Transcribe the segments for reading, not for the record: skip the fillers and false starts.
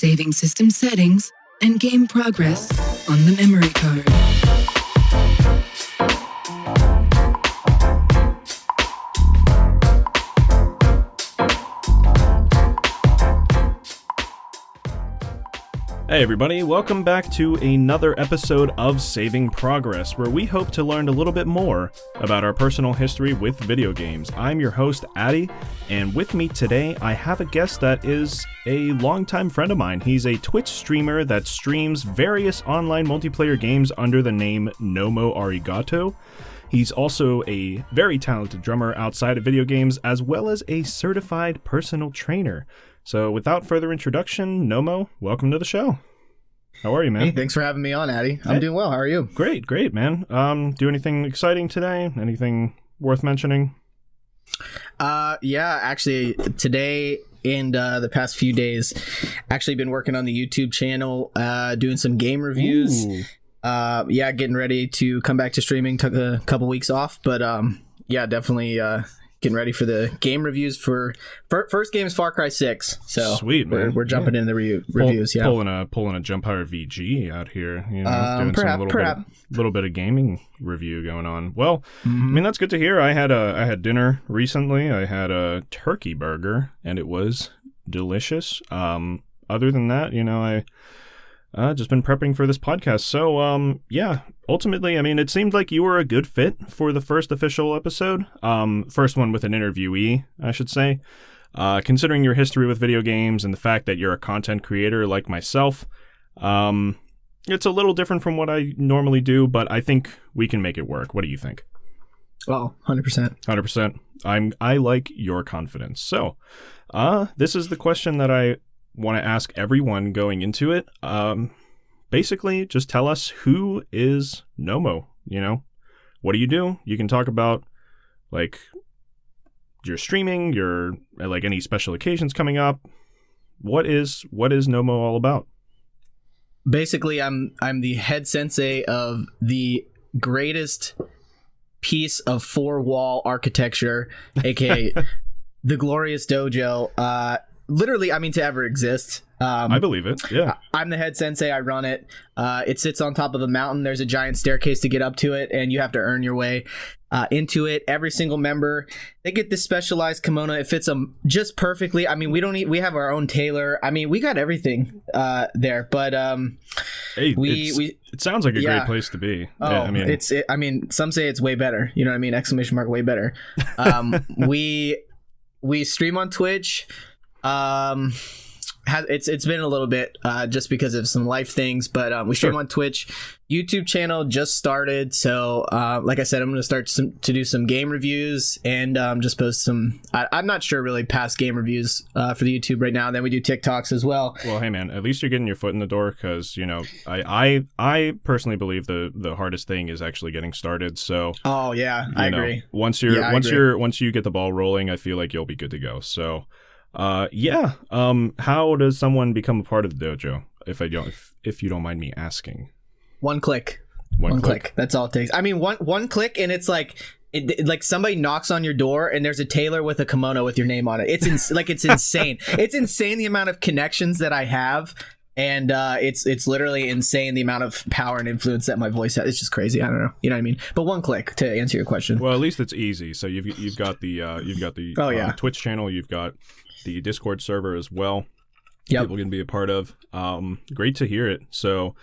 saving system settings and game progress on the memory card. Hey everybody, welcome back to another episode of Saving Progress, where we hope to learn a little bit more about our personal history with video games. I'm your host, Addy, and with me today I have a guest that is a longtime friend of mine. He's a Twitch streamer that streams various online multiplayer games under the name NoMoArigato. He's also a very talented drummer outside of video games, as well as a certified personal trainer. So without further introduction, NoMo, welcome to the show. How are you, man? Hey, thanks for having me on, Addy. I'm doing well. How are you? Great, man. Do anything exciting today? Anything worth mentioning? Yeah, actually, today and the past few days, actually been working on the YouTube channel, doing some game reviews. Ooh. Yeah, getting ready to come back to streaming. Took a couple weeks off, but yeah, definitely getting ready for the game reviews for first game is Far Cry 6. So sweet, man. We're jumping into the reviews. Yeah, pulling a Jumpire VG out here. You know, doing perhaps. little bit of gaming review going on. Well, I mean that's good to hear. I had dinner recently. I had a turkey burger and it was delicious. Other than that, you know, I just been prepping for this podcast. So, yeah, ultimately, I mean, it seemed like you were a good fit for the first official episode. First one with an interviewee, I should say. Considering your history with video games and the fact that you're a content creator like myself, it's a little different from what I normally do, but I think we can make it work. What do you think? Oh, 100%. 100%. I like your confidence. So, this is the question that I want to ask everyone going into it. Basically, just tell us, who is NoMo? You know, what do you do? You can talk about like your streaming, your like any special occasions coming up. What is NoMo all about? Basically, I'm the head sensei of the greatest piece of four-wall architecture, aka the Glorious Dojo. Literally, I mean, to ever exist. I believe it, yeah. I'm the head sensei. I run it. It sits on top of a mountain. There's a giant staircase to get up to it, and you have to earn your way into it. Every single member, they get this specialized kimono. It fits them just perfectly. I mean, we have our own tailor. I mean, we got everything there. But hey, it sounds like a great place to be. Oh, yeah, I mean, some say it's way better. You know what I mean? Exclamation mark, way better. We stream on Twitch. It's been a little bit just because of some life things, but we stream on Twitch. YouTube channel just started, so like I said, I'm going to start to do some game reviews and just post some. I'm not sure really past game reviews for the YouTube right now. And then we do TikToks as well. Well, hey man, at least you're getting your foot in the door, because you know I personally believe the hardest thing is actually getting started. So oh yeah, I agree. Once you get the ball rolling, I feel like you'll be good to go. So. Yeah. How does someone become a part of the dojo? If you don't mind me asking. One click. One click. That's all it takes. I mean, one click, and it's like like somebody knocks on your door, and there's a tailor with a kimono with your name on it. It's insane. It's insane the amount of connections that I have, and it's literally insane the amount of power and influence that my voice has. It's just crazy. I don't know. You know what I mean? But one click to answer your question. Well, at least it's easy. So you've got the Twitch channel. You've got the Discord server as well. Yep. People can be a part of. Great to hear it. So,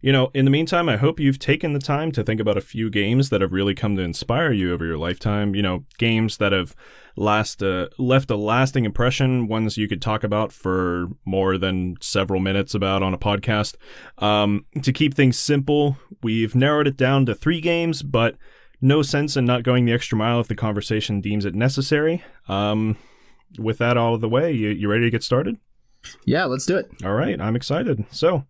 you know, in the meantime, I hope you've taken the time to think about a few games that have really come to inspire you over your lifetime. You know, games that have left a lasting impression, ones you could talk about for more than several minutes about on a podcast. To keep things simple, we've narrowed it down to 3 games, but no sense in not going the extra mile if the conversation deems it necessary. With that all of the way, you ready to get started? Yeah, let's do it. All right, I'm excited. So,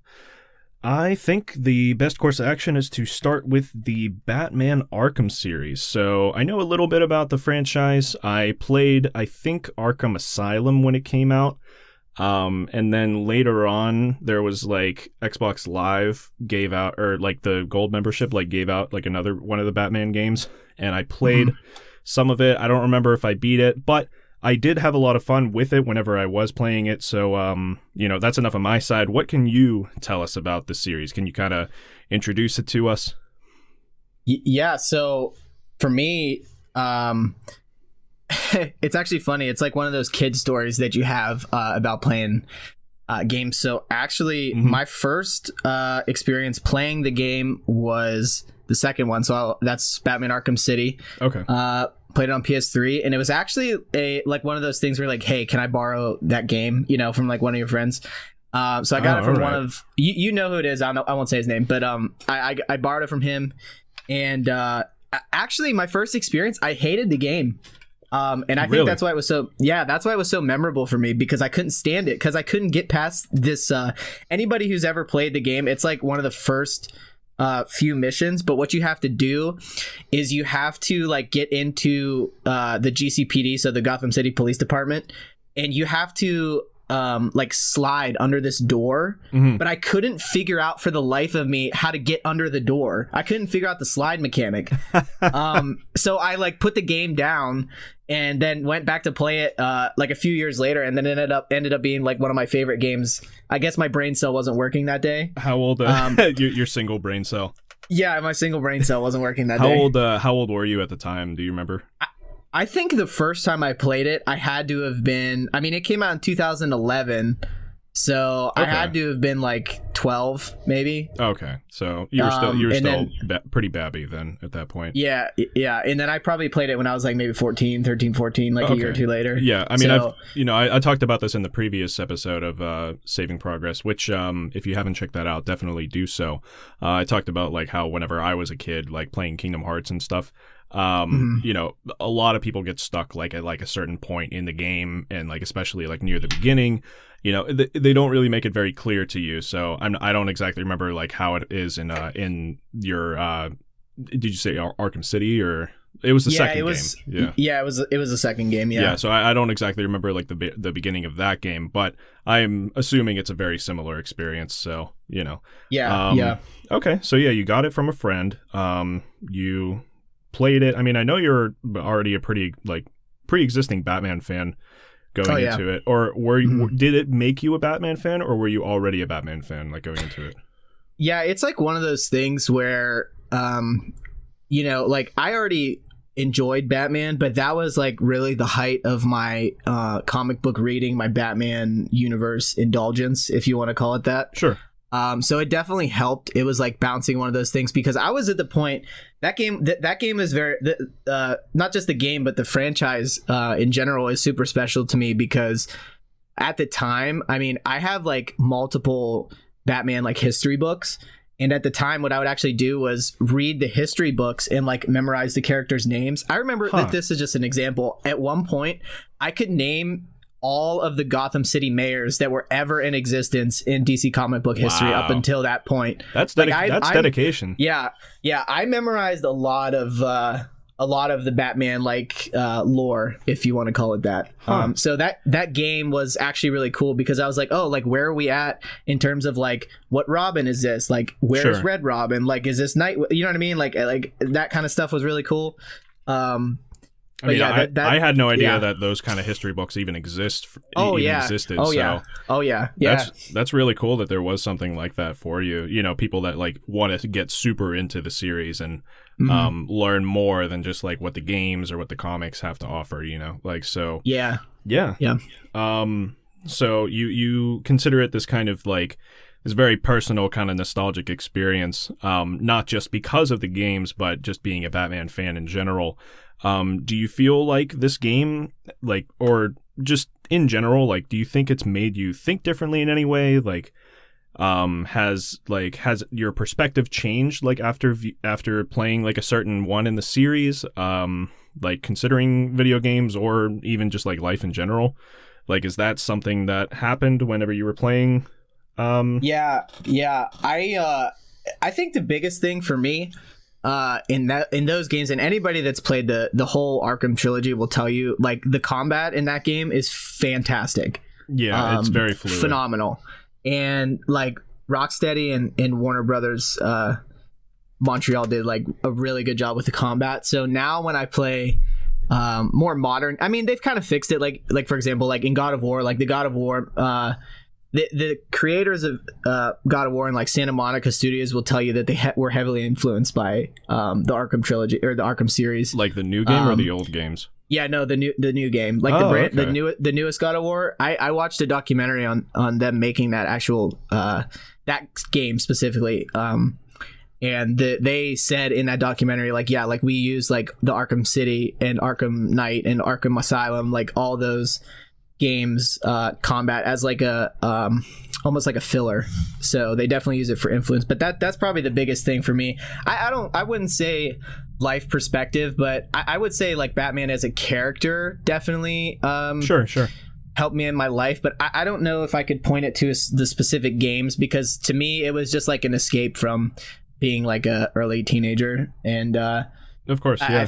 I think the best course of action is to start with the Batman Arkham series. So, I know a little bit about the franchise. I played, I think, Arkham Asylum when it came out. And then later on, there was like Xbox Live gave out, or like the gold membership like gave out like another one of the Batman games. And I played some of it. I don't remember if I beat it, but I did have a lot of fun with it whenever I was playing it. So, that's enough on my side. What can you tell us about the series? Can you kind of introduce it to us? Yeah. So for me, it's actually funny. It's like one of those kid stories that you have about playing games. So actually, my first experience playing the game was the second one. So that's Batman Arkham City. Okay. Played it on PS3, and it was actually one of those things where like, hey, can I borrow that game? From like one of your friends. So I got it from one of you know who it is. I won't say his name, but I borrowed it from him, and actually my first experience, I hated the game. And I think that's why it was so memorable for me, because I couldn't stand it, because I couldn't get past this. Anybody who's ever played the game, it's like one of the first few missions, but what you have to do is you have to like get into the GCPD, so the Gotham City Police Department, and you have to like slide under this door, but I couldn't figure out for the life of me how to get under the door. I couldn't figure out the slide mechanic. So I like put the game down and then went back to play it like a few years later, and then it ended up being like one of my favorite games. I guess my brain cell wasn't working that day. How old your single brain cell? Yeah, my single brain cell wasn't working that day. How old were you at the time? Do you remember? I think the first time I played it, I had to have been, I mean, it came out in 2011, so I had to have been like 12, maybe. Okay, so you were still pretty babby then at that point. Yeah, and then I probably played it when I was like maybe 13, like a year or two later. Yeah, I mean, I talked about this in the previous episode of Saving Progress, which if you haven't checked that out, definitely do so. I talked about like how whenever I was a kid, like playing Kingdom Hearts and stuff, a lot of people get stuck like at like a certain point in the game, and like especially like near the beginning, they don't really make it very clear to you. So I don't exactly remember like how it is in your did you say Arkham City, or it was the second game? Yeah, it was the second game. Yeah, so I don't exactly remember like the beginning of that game, but I'm assuming it's a very similar experience. So yeah. Okay, so yeah, you got it from a friend. You played it. I mean, I know you're already a pretty like pre-existing Batman fan going into it, or were you, did it make you a Batman fan, or were you already a Batman fan like going into it? Yeah, it's like one of those things where like I already enjoyed Batman, but that was like really the height of my comic book reading, my Batman universe indulgence, if you want to call it that. Sure. So it definitely helped. It was like bouncing one of those things, because I was at the point that game is very not just the game, but the franchise in general is super special to me, because at the time, I mean, I have like multiple Batman like history books, and at the time what I would actually do was read the history books and like memorize the characters' names. I remember that this is just an example. At one point, I could name all of the Gotham City mayors that were ever in existence in DC comic book history up until that point. That's dedication. Yeah. I memorized a lot of the Batman like lore, if you want to call it that. So that game was actually really cool, because I was like, oh, like where are we at in terms of like what Robin is this? Like where's Red Robin? Like is this Night? You know what I mean? Like that kind of stuff was really cool. I mean, I had no idea that those kind of history books even existed. Existed. That's really cool that there was something like that for you. People that like want to get super into the series and learn more than just like what the games or what the comics have to offer. Like so. Yeah. So you consider it this kind of like this very personal kind of nostalgic experience, not just because of the games, but just being a Batman fan in general. Do you feel like this game, like, or just in general, like, do you think it's made you think differently in any way? Like, has your perspective changed, like, after playing, like, a certain one in the series? Like, considering video games or even just, like, life in general? Like, is that something that happened whenever you were playing? Yeah. I think the biggest thing for me in those games, and anybody that's played the whole Arkham trilogy will tell you, like, the combat in that game is fantastic. Yeah, it's very fluid. Phenomenal. And like Rocksteady and Warner Brothers Montreal did like a really good job with the combat. So now when I play more modern. I mean, they've kind of fixed it. Like for example, like in God of War, like the God of War, the creators of God of War and like Santa Monica Studios will tell you that they were heavily influenced by the Arkham trilogy or the Arkham series. Like the new game or the old games? Yeah, no, the new game, like the newest God of War. I watched a documentary on them making that actual that game specifically. And they said in that documentary, like, yeah, like we use like the Arkham City and Arkham Knight and Arkham Asylum, like all those games, combat as like a almost like a filler. So they definitely use it for influence. But that's probably the biggest thing for me. I wouldn't say life perspective, but I would say like Batman as a character definitely sure helped me in my life. But I don't know if I could point it to the specific games, because to me it was just like an escape from being like a early teenager. And of course, yeah.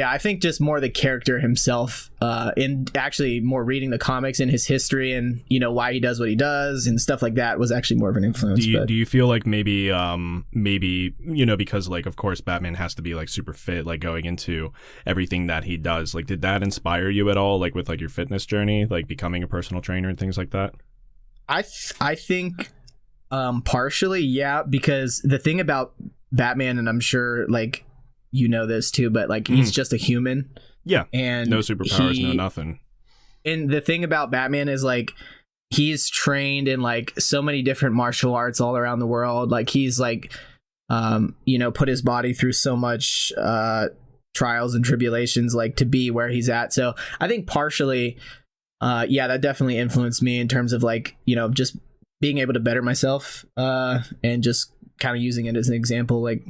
I think just more the character himself, and actually more reading the comics and his history and, you know, why he does what he does and stuff like that was actually more of an influence. Do you feel like maybe, you know, because like, of course, Batman has to be like super fit, like going into everything that he does. Like, did that inspire you at all? Like with like your fitness journey, like becoming a personal trainer and things like that? I think partially, yeah, because the thing about Batman, and I'm sure like you know this too, but like he's just a human. Yeah. And no superpowers, no nothing. And the thing about Batman is like he's trained in like so many different martial arts all around the world. Like he's like you know, put his body through so much trials and tribulations like to be where he's at. So I think partially yeah, that definitely influenced me in terms of like, you know, just being able to better myself and just kind of using it as an example, like,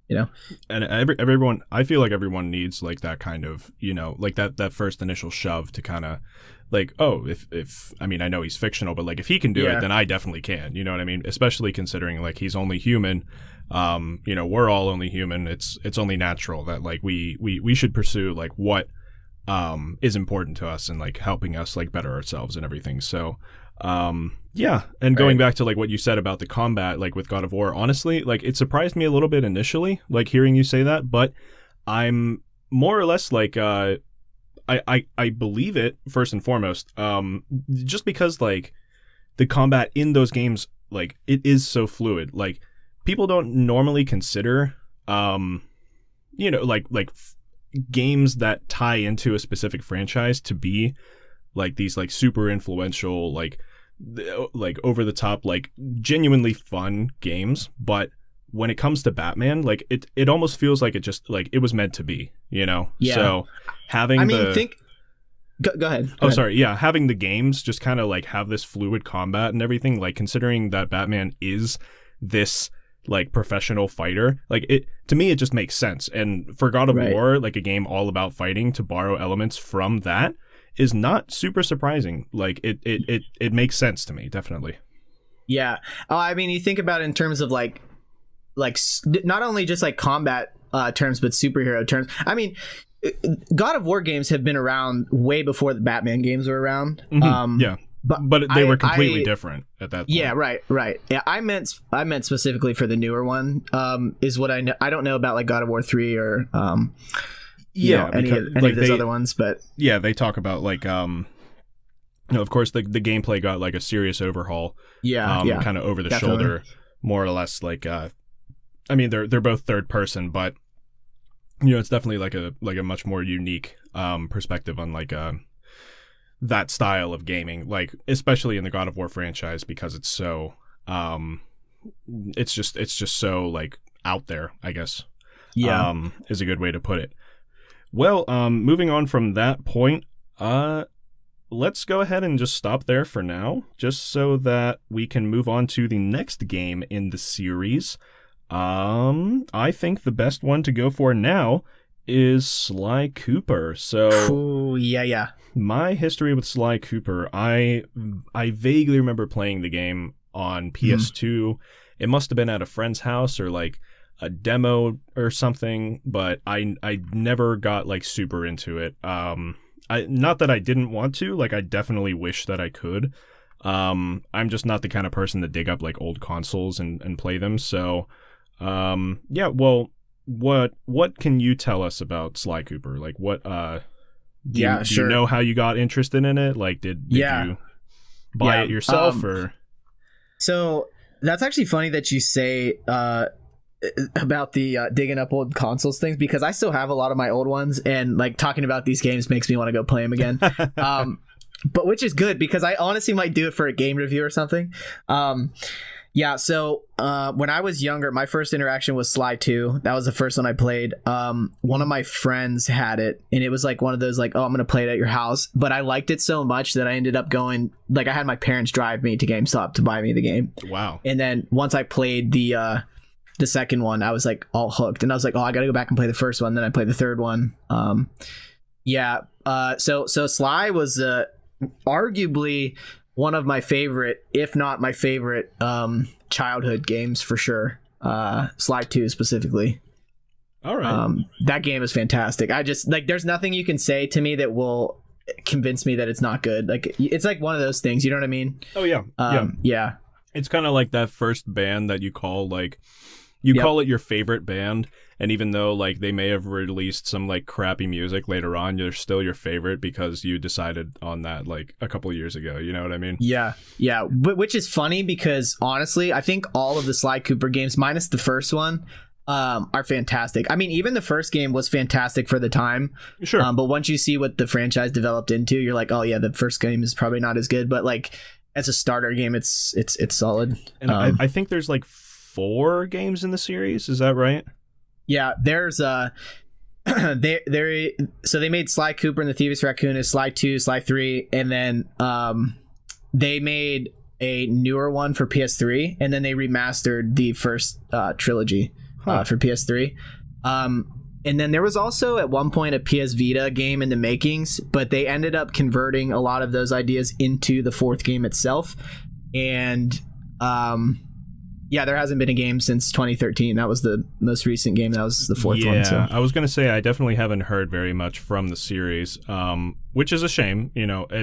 you know. And everyone, I feel like everyone needs like that kind of, you know, like that first initial shove to kind of like, oh, if I mean, I know he's fictional, but like if he can do it, then I definitely can, you know what I mean? Especially considering like he's only human. You know, we're all only human. It's only natural that like we should pursue like what is important to us and like helping us like better ourselves and everything. So yeah, and going back to like what you said about the combat, like with God of War, honestly, like it surprised me a little bit initially, like hearing you say that, but I'm more or less like I believe it first and foremost, just because like the combat in those games, like it is so fluid. Like people don't normally consider you know, like games that tie into a specific franchise to be like these like super influential, like over the top, like genuinely fun games. But when it comes to Batman, like it almost feels like it just like it was meant to be, you know? Yeah. So having go ahead. Sorry. Yeah. Having the games just kind of like have this fluid combat and everything, like considering that Batman is this like professional fighter, like it, to me, it just makes sense. And for God of War, like a game all about fighting, to borrow elements from that is not super surprising. Like it makes sense to me, definitely. Yeah. Oh, I mean, you think about it in terms of like not only just like combat terms, but superhero terms. I mean, God of War games have been around way before the Batman games were around. Yeah. But they were completely different at that point. Yeah, right. Yeah, I meant specifically for the newer one. Is what I know. I don't know about like God of War 3 or any of those other ones, but yeah, they talk about like you know, of course the gameplay got like a serious overhaul. Yeah, kind of over the shoulder, more or less. Like I mean, they're both third person, but you know, it's definitely like a much more unique perspective on like that style of gaming, like especially in the God of War franchise, because it's so it's just so like out there, I guess. Yeah, is a good way to put it. Well, moving on from that point, let's go ahead and just stop there for now, just so that we can move on to the next game in the series. I think the best one to go for now is Sly Cooper. So, yeah. My history with Sly Cooper, I vaguely remember playing the game on PS2. It must have been at a friend's house or like a demo or something, but I never got like super into it. Not that I didn't want to, like I definitely wish that I could. I'm just not the kind of person to dig up like old consoles and play them. So, yeah, well, what can you tell us about Sly Cooper? Like, what do you know how you got interested in it? Like, did you buy it yourself or? So that's actually funny that you say about the digging up old consoles things, because I still have a lot of my old ones, and like talking about these games makes me want to go play them again. But which is good, because I honestly might do it for a game review or something. So when I was younger, my first interaction was Sly 2. That was the first one I played. One of my friends had it, and it was like one of those like, oh, I'm gonna play it at your house. But I liked it so much that I ended up going, like, I had my parents drive me to GameStop to buy me the game. Wow. And then once I played the second one, I was like all hooked, and I was like, oh, I gotta go back and play the first one. Then I played the third one. So Sly was arguably one of my favorite, if not my favorite, childhood games for sure. Sly 2 specifically. All right. That game is fantastic. I just like, there's nothing you can say to me that will convince me that it's not good. Like, it's like one of those things, you know what I mean? Oh yeah. Yeah. It's kind of like that first band that you call like, call it your favorite band, and even though like they may have released some like crappy music later on, you're still your favorite because you decided on that like a couple of years ago. You know what I mean? Yeah. But which is funny, because honestly, I think all of the Sly Cooper games, minus the first one, are fantastic. I mean, even the first game was fantastic for the time. Sure. But once you see what the franchise developed into, you're like, oh yeah, the first game is probably not as good, but like as a starter game, it's solid. And I think there's like 4 games in the series, is that right? Yeah, there's they made Sly Cooper and the Thievius Raccoon as Sly 2, Sly 3, and then they made a newer one for PS3, and then they remastered the first trilogy for PS3. And then there was also at one point a PS Vita game in the makings, but they ended up converting a lot of those ideas into the 4th game itself. And there hasn't been a game since 2013. That was the most recent game. That was the 4th one. So I was going to say, I definitely haven't heard very much from the series, which is a shame,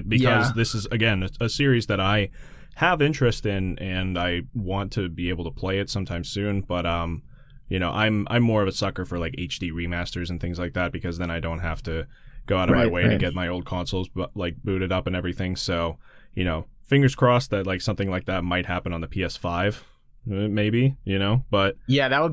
because this is, again, a series that I have interest in, and I want to be able to play it sometime soon. But, I'm more of a sucker for like HD remasters and things like that, because then I don't have to go out of my way to get my old consoles like booted up and everything. So, fingers crossed that like something like that might happen on the PS5. Maybe, but yeah, that would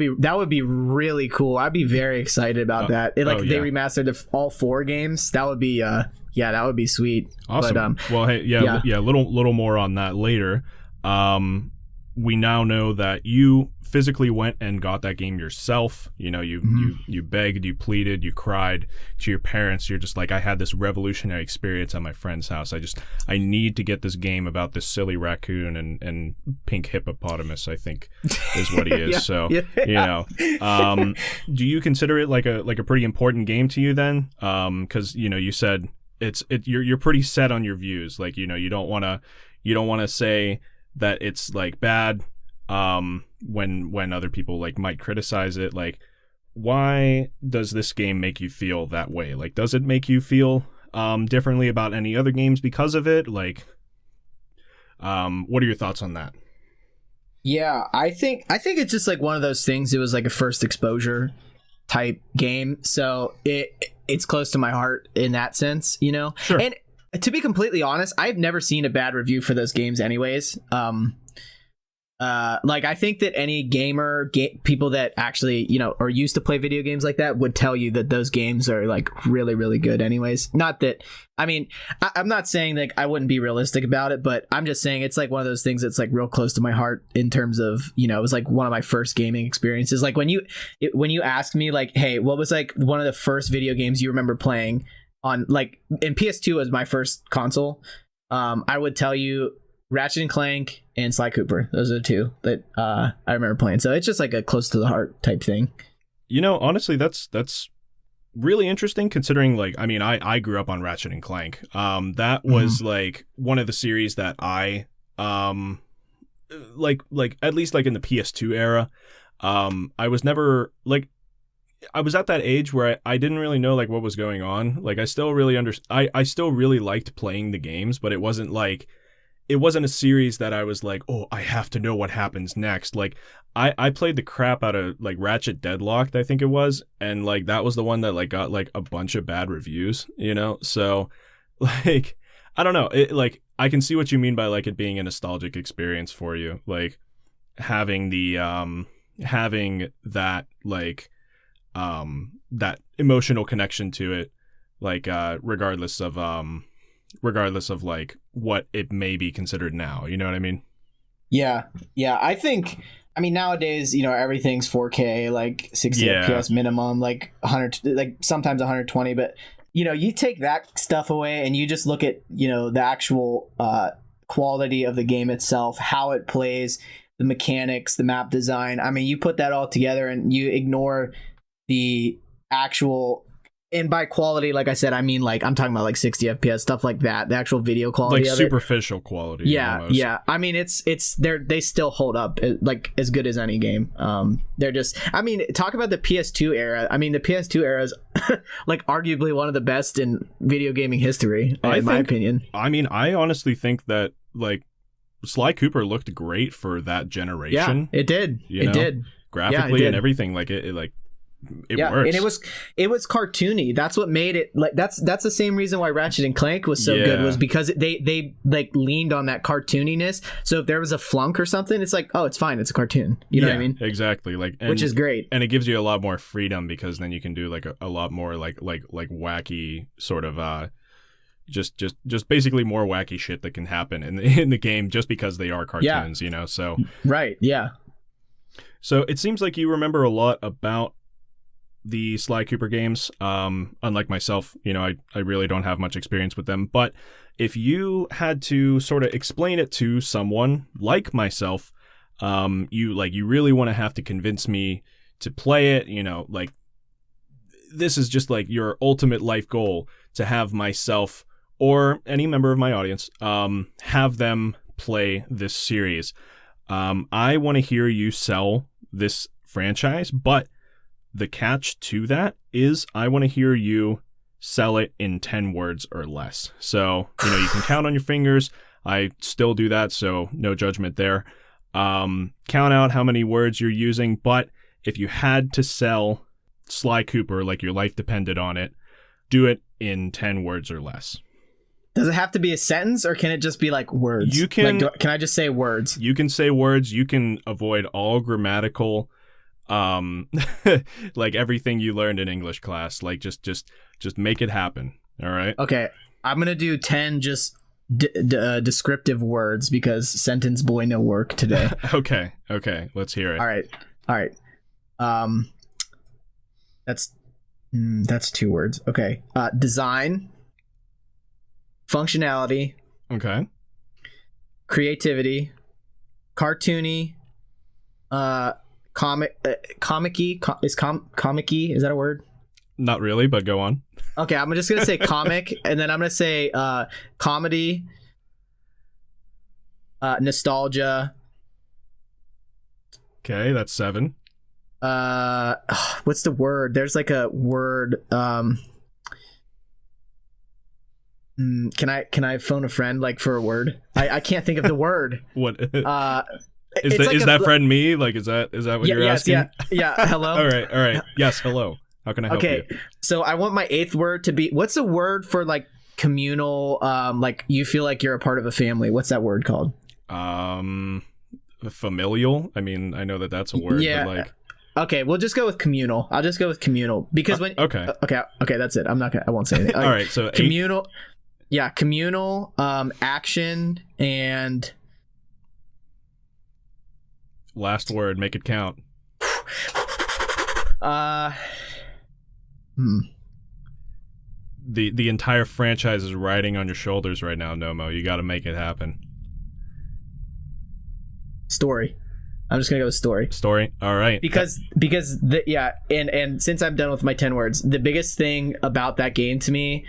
be really cool. I'd be very excited about that. They remastered all 4 games. That would be that would be sweet. Awesome. But, well, hey, a little more on that later. We now know that you physically went and got that game yourself. You begged, you pleaded, you cried to your parents. You're just like, I had this revolutionary experience at my friend's house. I need to get this game about this silly raccoon and pink hippopotamus, I think is what he is. Do you consider it like a pretty important game to you then? Because you said you're pretty set on your views. Like, you don't want to say that it's like bad when other people like might criticize it. Like, why does this game make you feel that way? Like, does it make you feel differently about any other games because of it? Like, what are your thoughts on that? Yeah, I think it's just like one of those things. It was like a first exposure type game, so it's close to my heart in that sense, Sure. And to be completely honest, I've never seen a bad review for those games anyways. Like, I think that any people that actually, are used to play video games like that would tell you that those games are like really, really good anyways. Not that, I mean, I'm not saying like I wouldn't be realistic about it, but I'm just saying it's like one of those things that's like real close to my heart in terms of, it was like one of my first gaming experiences. Like when you ask me like, hey, what was like one of the first video games you remember playing on, like, and PS2 was my first console, I would tell you Ratchet and Clank and Sly Cooper. Those are the 2 that I remember playing. So it's just like a close to the heart type thing. Honestly, that's really interesting, considering like, I mean, I grew up on Ratchet and Clank. That was like one of the series that I like at least like in the PS2 era. I was never like, I was at that age where I didn't really know like what was going on. Like, I still really I still really liked playing the games, but it wasn't like it wasn't a series that I was like, oh, I have to know what happens next. Like, I played the crap out of like Ratchet Deadlocked, I think it was, and like that was the one that like got like a bunch of bad reviews, you know? So like, I don't know. It, like, I can see what you mean by like it being a nostalgic experience for you. Like having the having that like that emotional connection to it, like regardless of like what it may be considered now, you know what I mean? Yeah. I mean, nowadays, you know, everything's 4K, like 60 FPS minimum, like 100, like sometimes 120. But, you know, you take that stuff away and you just look at, you know, the actual quality of the game itself, how it plays, the mechanics, the map design. I mean, you put that all together and you ignore the actual, and by quality, like I said, I mean, like I'm talking about like 60 FPS, stuff like that, the actual video quality, like of superficial quality. Yeah, almost. yeah. I mean, they still hold up like as good as any game. They're just, I mean, talk about the PS2 era. I mean, the PS2 era is like arguably one of the best in video gaming history, in my opinion. I mean, I honestly think that like Sly Cooper looked great for that generation. Yeah, it did. It did graphically and everything. Like it works. And it was cartoony. That's what made it like that's the same reason why Ratchet and Clank was so good, was because they like leaned on that cartooniness. So if there was a flunk or something, it's like, oh, it's fine, it's a cartoon. You know what I mean? Exactly. Like, which is great. And it gives you a lot more freedom because then you can do like a lot more like wacky sort of just basically more wacky shit that can happen in the game just because they are cartoons, you know. So right, yeah. So it seems like you remember a lot about the Sly Cooper games. Unlike myself, you know, I really don't have much experience with them. But if you had to sort of explain it to someone like myself, you really want to have to convince me to play it, you know, like this is just like your ultimate life goal, to have myself or any member of my audience have them play this series. I want to hear you sell this franchise, but the catch to that is I want to hear you sell it in 10 words or less. So, you know, you can count on your fingers. I still do that, so no judgment there. Count out how many words you're using, but if you had to sell Sly Cooper like your life depended on it, do it in 10 words or less. Does it have to be a sentence, or can it just be like words? You can. Like, can I just say words? You can say words. You can avoid all grammatical, like everything you learned in English class. Like just make it happen. All right. Okay, I'm gonna do 10 just descriptive words because sentence boy no work today. Okay. Let's hear it. All right. That's 2 words. Okay. Design. Functionality. Okay. Creativity. Cartoony. Comic-y. Comic-y, is that a word? Not really, but go on. Okay, I'm just gonna say comic, and then I'm gonna say comedy. Nostalgia. Okay, that's 7. What's the word? There's like a word. Can I phone a friend like for a word? I can't think of the word. What? Is like that friend me? Like, is that what you're asking? Yeah. Hello. All right. Yes, hello. How can I help you? Okay, so I want my 8th word to be, what's a word for like communal? Like you feel like you're a part of a family. What's that word called? Familial. I mean, I know that's a word. Yeah. But like. Okay, we'll just go with communal. I'll just go with communal because when. Okay, that's it. I won't say anything. All right, so communal. 8. Yeah, communal, action, and last word. Make it count. The entire franchise is riding on your shoulders right now, NoMo. You got to make it happen. Story. I'm just gonna go with story. Story. All right. Because and since I'm done with my 10 words, the biggest thing about that game to me,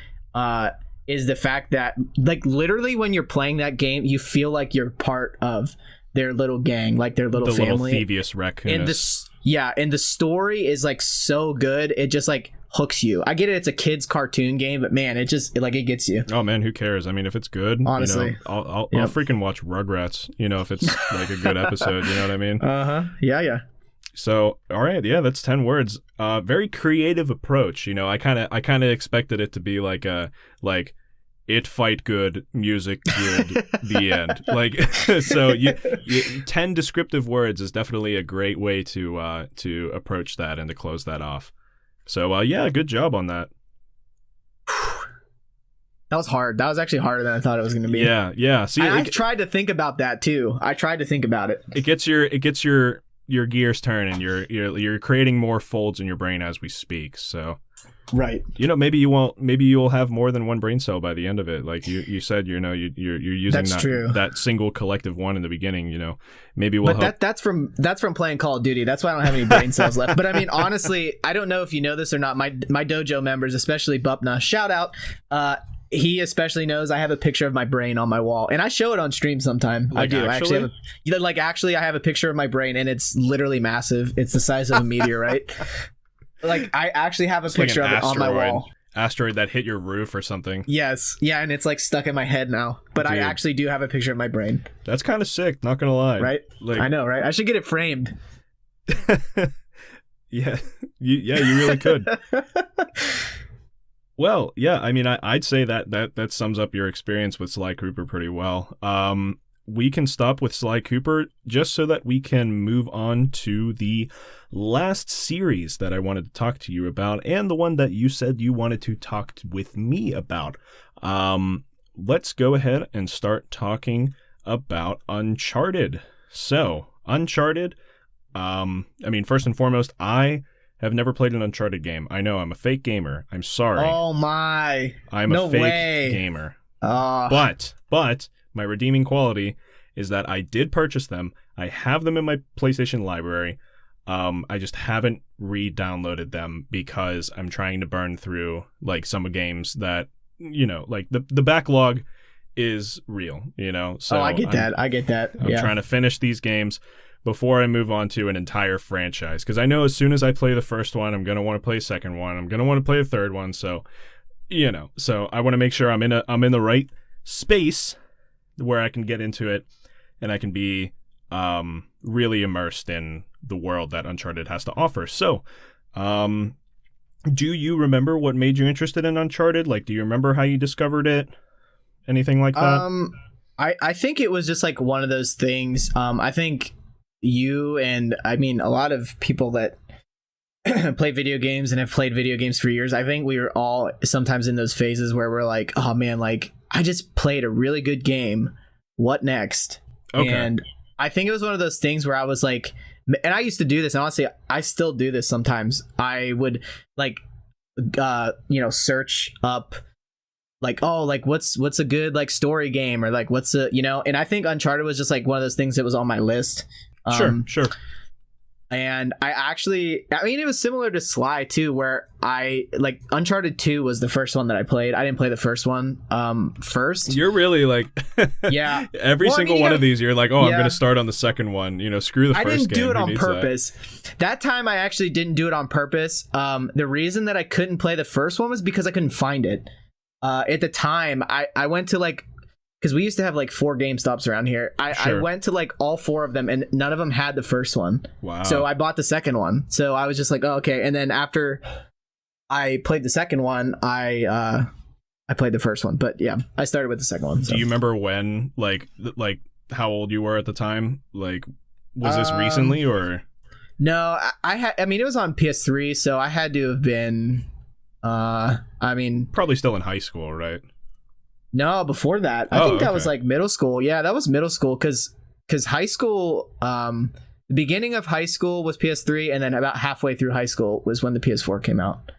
is the fact that like literally when you're playing that game, you feel like you're part of their little gang, like their little family. Little thievius raccoon. And the story is like so good. It just like hooks you. I get it, it's a kid's cartoon game, but man, it gets you. Oh man, who cares? I mean, if it's good, honestly, I'll freaking watch Rugrats. If it's like a good episode, you know what I mean? Yeah. So, all right, yeah, that's 10 words. Very creative approach. I kind of expected it to be like it fight good, music good, the end. Like, so 10 descriptive words is definitely a great way to approach that and to close that off. So, yeah, good job on that. That was hard. That was actually harder than I thought it was going to be. Yeah. See, I tried to think about that too. I tried to think about it. It gets your gears turning. You're creating more folds in your brain as we speak. So, right. Maybe you'll have more than one brain cell by the end of it. Like you said, you're using that single collective one in the beginning. Maybe we'll. But that's from playing Call of Duty. That's why I don't have any brain cells left. But I mean, honestly, I don't know if you know this or not. My dojo members, especially Bupna, shout out. He especially knows I have a picture of my brain on my wall, and I show it on stream sometime. Like, I do. Actually, I have a picture of my brain, and it's literally massive. It's the size of a meteorite. Like, I actually have a picture of it on my wall. Asteroid that hit your roof or something. Yes. Yeah, and it's like stuck in my head now. But dude, I actually do have a picture of my brain. That's kind of sick, not gonna lie. Right? Like, I know, right? I should get it framed. Yeah. You really could. Well, yeah, I mean, I'd say that sums up your experience with Sly Cooper pretty well. We can stop with Sly Cooper just so that we can move on to the last series that I wanted to talk to you about, and the one that you said you wanted to talk with me about. Let's go ahead and start talking about Uncharted. So, Uncharted, first and foremost, I have never played an Uncharted game. I know, I'm a fake gamer. I'm sorry. Oh my. I'm a fake gamer. But my redeeming quality is that I did purchase them. I have them in my PlayStation library. I just haven't re-downloaded them because I'm trying to burn through like some games that, like the backlog is real, So I get that. I'm trying to finish these games before I move on to an entire franchise, because I know as soon as I play the first one, I'm going to want to play a second one. I'm going to want to play a third one. So, so I want to make sure I'm in the right space where I can get into it and I can be really immersed in the world that Uncharted has to offer. So, do you remember what made you interested in Uncharted? Like, do you remember how you discovered it? Anything like that? I think it was just like one of those things. I think you and a lot of people that play video games and have played video games for years, I think we were all sometimes in those phases where we're like, oh man, like I just played a really good game. What next? Okay. And I think it was one of those things where I was like, and I used to do this, and honestly, I still do this sometimes. I would like, search up like, oh, like what's a good like story game, or like what's a, and I think Uncharted was just like one of those things that was on my list. Sure. And it was similar to Sly too, where I like Uncharted 2 was the first one that I played. I didn't play the first one first. You're really like, yeah. Every single one of these, you're like, oh, yeah. I'm going to start on the second one. Screw the first game. I didn't do it on purpose. That time I actually didn't do it on purpose. The reason that I couldn't play the first one was because I couldn't find it. At the time, I went to like, because we used to have like 4 GameStops around here. I went to like all 4 of them, and none of them had the first one. Wow. So I bought the second one. So I was just like, oh, okay. And then after I played the second one, I played the first one. But yeah, I started with the second one. So. Do you remember when, like how old you were at the time? Like, was this recently or? No, it was on PS3, so I had to have been, probably still in high school, right? No, before that. I think that was like middle school. Yeah, that was middle school because high school, the beginning of high school was PS3, and then about halfway through high school was when the PS4 came out.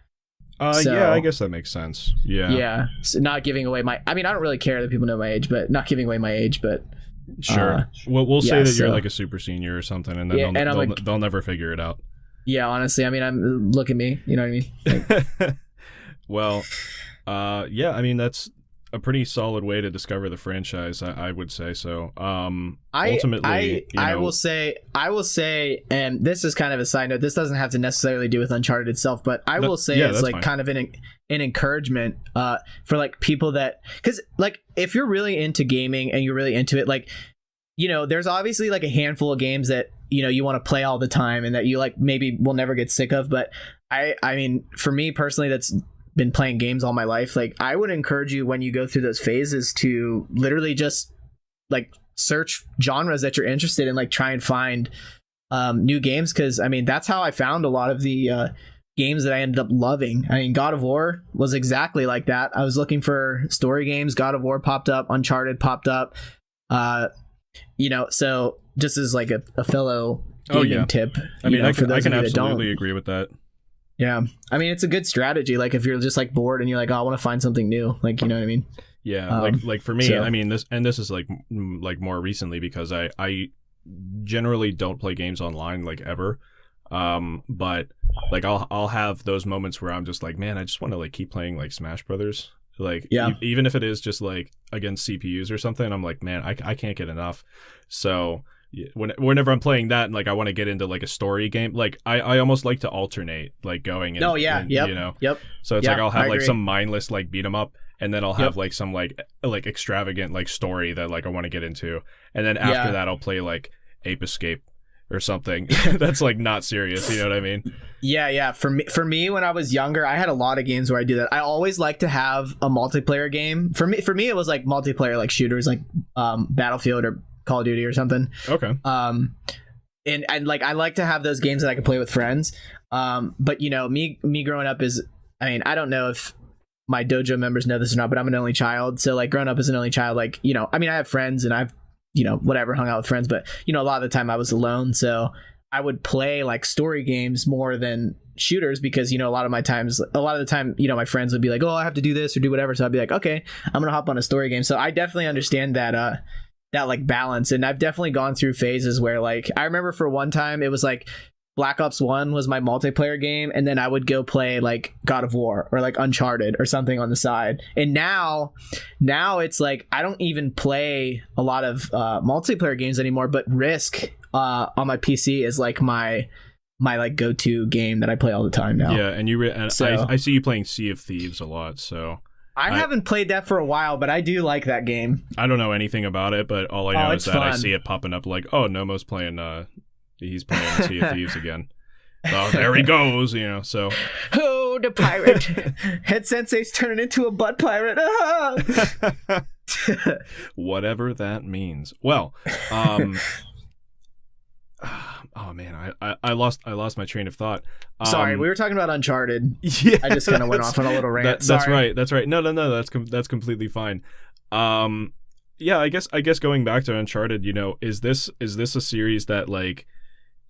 Yeah, I guess that makes sense. Yeah. Yeah. So not giving away I don't really care that people know my age, but not giving away my age, but sure. We'll say that you're like a super senior or something, and then they'll never figure it out. Yeah, honestly, look at me, you know what I mean? Like, well, yeah, a pretty solid way to discover the franchise. I would say so. Ultimately, I will say, and this is kind of a side note. This doesn't have to necessarily do with Uncharted itself, but I will say it's like fine. Kind of an encouragement for like people that, because like if you're really into gaming and you're really into it, like, you know, there's obviously like a handful of games that, you know, you want to play all the time and that you like maybe will never get sick of. But I mean, for me personally, that's been playing games all my life. Like, I would encourage you when you go through those phases to literally just like search genres that you're interested in, like try and find new games. Because I mean, that's how I found a lot of the games that I ended up loving. I mean, God of War was exactly like that. I was looking for story games. God of War popped up. Uncharted popped up. You know, so just as like a fellow gaming tip. I mean, I can absolutely agree with that. Yeah. I mean, it's a good strategy. Like if you're just like bored and you're like, oh, I want to find something new. Like, you know what I mean? Yeah. Like for me, so. I mean, this is like more recently because I generally don't play games online like ever. But like I'll have those moments where I'm just like, man, I just want to like keep playing like Smash Brothers. Like, even if it is just like against CPUs or something, I'm like, man, I can't get enough. So whenever I'm playing that, and like I want to get into like a story game, like I almost like to alternate like going and, you know, so it's like I'll have like some mindless like beat 'em up, and then I'll have like some like extravagant like story that like I want to get into, and then after that I'll play like Ape Escape or something that's like not serious, you know what I mean? Yeah. For me, when I was younger, I had a lot of games where I do that. I always like to have a multiplayer game. For me, it was like multiplayer, like shooters, like Battlefield or Call of Duty or something. Okay. And like I like to have those games that I can play with friends. But you know, me growing up is, I mean, I don't know if my dojo members know this or not, but I'm an only child. So like growing up as an only child, like, you know, I mean, I have friends and I've, you know, whatever, hung out with friends, but you know, a lot of the time I was alone. So I would play like story games more than shooters because, you know, a lot of the time, you know, my friends would be like, oh, I have to do this or do whatever. So I'd be like, okay, I'm going to hop on a story game. So I definitely understand that, that like balance. And I've definitely gone through phases where like, I remember for one time it was like Black Ops 1 was my multiplayer game, and then I would go play like God of War or like Uncharted or something on the side. And now it's like I don't even play a lot of multiplayer games anymore, but Risk on my PC is like my like go-to game that I play all the time now. Yeah, and I see you playing Sea of Thieves a lot, so I haven't played that for a while, but I do like that game. I don't know anything about it, but all I know is that fun. I see it popping up like, oh, NoMo's playing he's playing Sea of Thieves again. Oh, there he goes, you know, so. Oh, the pirate. Head Sensei's turning into a butt pirate. Whatever that means. Well, oh man, I lost my train of thought. Sorry, we were talking about Uncharted. Yeah, I just kind of went off on a little rant. That's right. No, that's completely fine. Yeah, I guess going back to Uncharted, you know, is this a series that like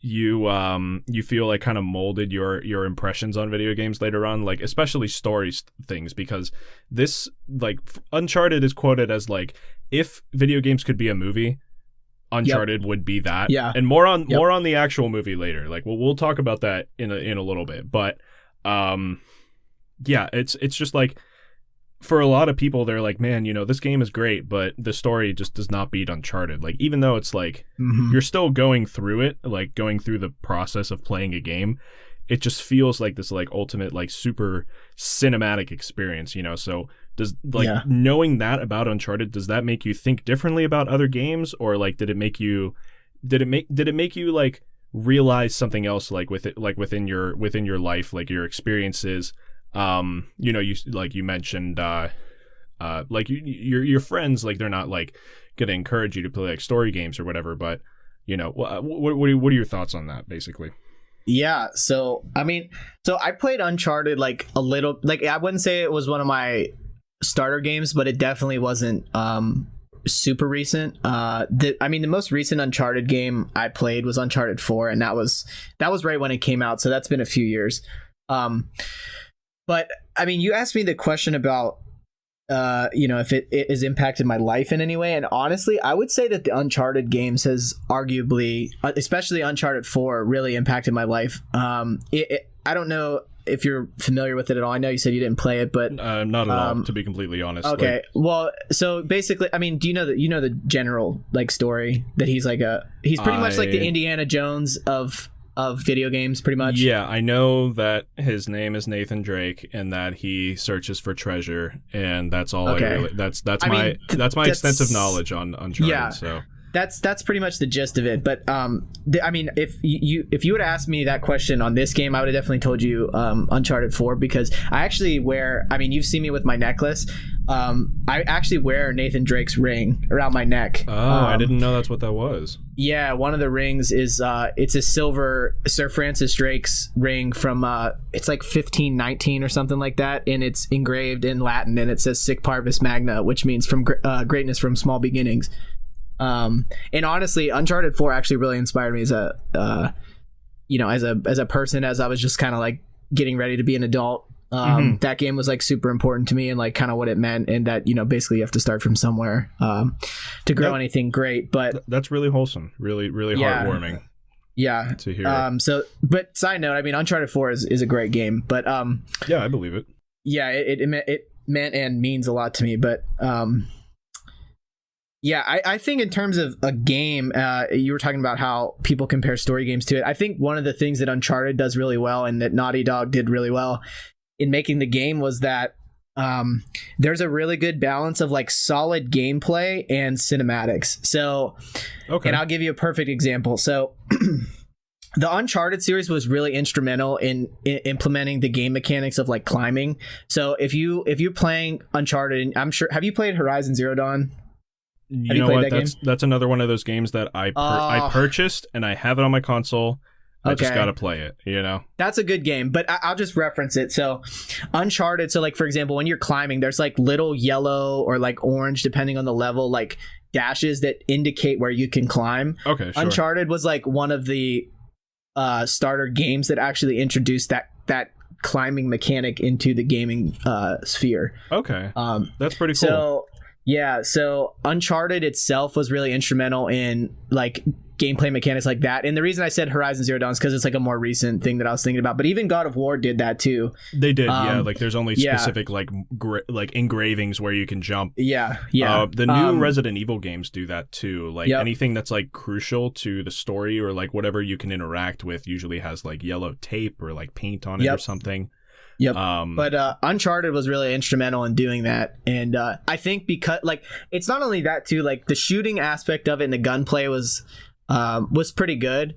you feel like kind of molded your impressions on video games later on, like especially stories things, because this like Uncharted is quoted as like, if video games could be a movie, Uncharted would be that. Yeah. And more on the actual movie later. Like we'll talk about that in a little bit. But yeah, it's just like, for a lot of people, they're like, man, you know, this game is great, but the story just does not beat Uncharted. Like, even though it's like, you're still going through it, like going through the process of playing a game, it just feels like this like ultimate, like super cinematic experience, you know? So does knowing that about Uncharted, does that make you think differently about other games? Or like, did it make you like realize something else, like with it, like within your life, like your experiences? You know, you mentioned like your friends, like they're not like gonna encourage you to play like story games or whatever, but you know, what are your thoughts on that basically? Yeah, so I mean, I played Uncharted like a little, like I wouldn't say it was one of my starter games, but it definitely wasn't super recent. The most recent Uncharted game I played was Uncharted 4, and that was right when it came out, so that's been a few years. But I mean, you asked me the question about, you know, if it has impacted my life in any way. And honestly, I would say that the Uncharted games has arguably, especially Uncharted 4, really impacted my life. I don't know if you're familiar with it at all. I know you said you didn't play it, but not at all, to be completely honest. Okay, well, so basically, I mean, do you know the general like story that he's pretty much like the Indiana Jones of video games, pretty much. Yeah, I know that his name is Nathan Drake and that he searches for treasure, and that's all. Okay. That's my extensive knowledge on Uncharted. Yeah. So that's pretty much the gist of it. But I mean, if you would have asked me that question on this game, I would have definitely told you Uncharted 4, because I actually wear. I mean, you've seen me with my necklace. I actually wear Nathan Drake's ring around my neck. Oh, I didn't know that's what that was. Yeah, one of the rings is it's a silver Sir Francis Drake's ring from it's like 1519 or something like that, and it's engraved in Latin, and it says Sic Parvis Magna, which means from greatness from small beginnings. And honestly, Uncharted 4 actually really inspired me as a as a person, as I was just kind of like getting ready to be an adult. That game was like super important to me, and like kind of what it meant, and that basically you have to start from somewhere to grow anything great. But that's really wholesome, really heartwarming. Yeah, to hear. So, but side note, I mean, Uncharted 4 is a great game, but yeah, I believe it. Yeah, it meant and means a lot to me, but yeah, I think in terms of a game, you were talking about how people compare story games to it. I think one of the things that Uncharted does really well, and that Naughty Dog did really well in making the game, was that there's a really good balance of like solid gameplay and cinematics. So, and I'll give you a perfect example. So the Uncharted series was really instrumental in implementing the game mechanics of like climbing. So if you're playing Uncharted, I'm sure, have you played Horizon Zero Dawn? You know what? That's another one of those games that I purchased, and I have it on my console. I just gotta play it, That's a good game, but I'll just reference it. So Uncharted, so like for example, when you're climbing, there's like little yellow or like orange, depending on the level, like dashes that indicate where you can climb. Okay, sure. Uncharted was like one of the starter games that actually introduced that climbing mechanic into the gaming sphere. Okay, that's pretty cool. So yeah, so Uncharted itself was really instrumental in like gameplay mechanics like that. And the reason I said Horizon Zero Dawn is because it's like a more recent thing that I was thinking about. But even God of War did that too. They did, yeah. Like there's only specific like engravings where you can jump. Yeah. The new Resident Evil games do that too. Like anything that's like crucial to the story or like whatever you can interact with usually has like yellow tape or like paint on it or something. Yep. But Uncharted was really instrumental in doing that, and I think because like it's not only that too, like the shooting aspect of it and the gunplay was pretty good,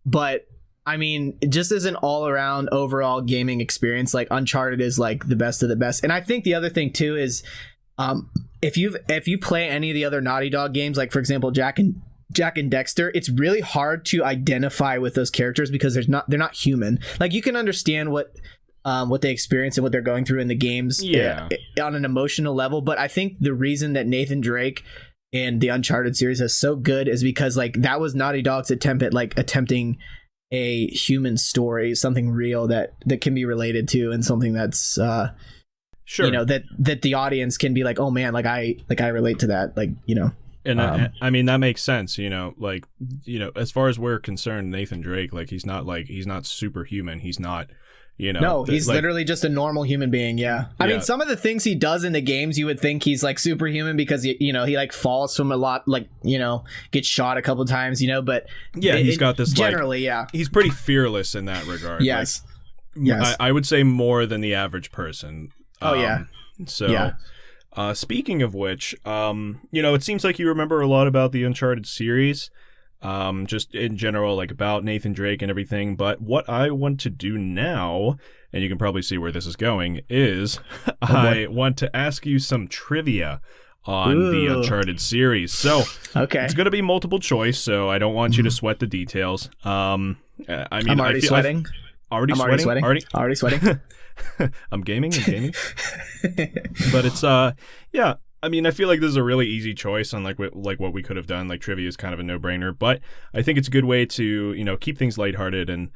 but I mean, just as an all-around overall gaming experience, like Uncharted is like the best of the best. And I think the other thing too is if you play any of the other Naughty Dog games, like for example Jack and Dexter, it's really hard to identify with those characters because they're not human. Like you can understand what they experience and what they're going through in the games on an emotional level. But I think the reason that Nathan Drake and the Uncharted series is so good is because like that was Naughty Dog's attempt at like attempting a human story, something real that can be related to, and something that's sure, that the audience can be like, oh man, like I relate to that, And I mean that makes sense, as far as we're concerned, Nathan Drake, like he's not superhuman. He's not, no, he's like, literally just a normal human being. Yeah. I mean, some of the things he does in the games, you would think he's like superhuman because he like falls from a lot, like, gets shot a couple times, but he's got this generally, he's pretty fearless in that regard. Yes. Like, yes. I would say more than the average person. Speaking of which, it seems like you remember a lot about the Uncharted series, just in general, like about Nathan Drake and everything. But what I want to do now, and you can probably see where this is going, is I want to ask you some trivia on the Uncharted series. So it's going to be multiple choice, so I don't want you to sweat the details. I mean, I'm already sweating. Already sweating. I'm gaming. But it's I mean, I feel like this is a really easy choice on like what we could have done. Like trivia is kind of a no-brainer, but I think it's a good way to keep things lighthearted and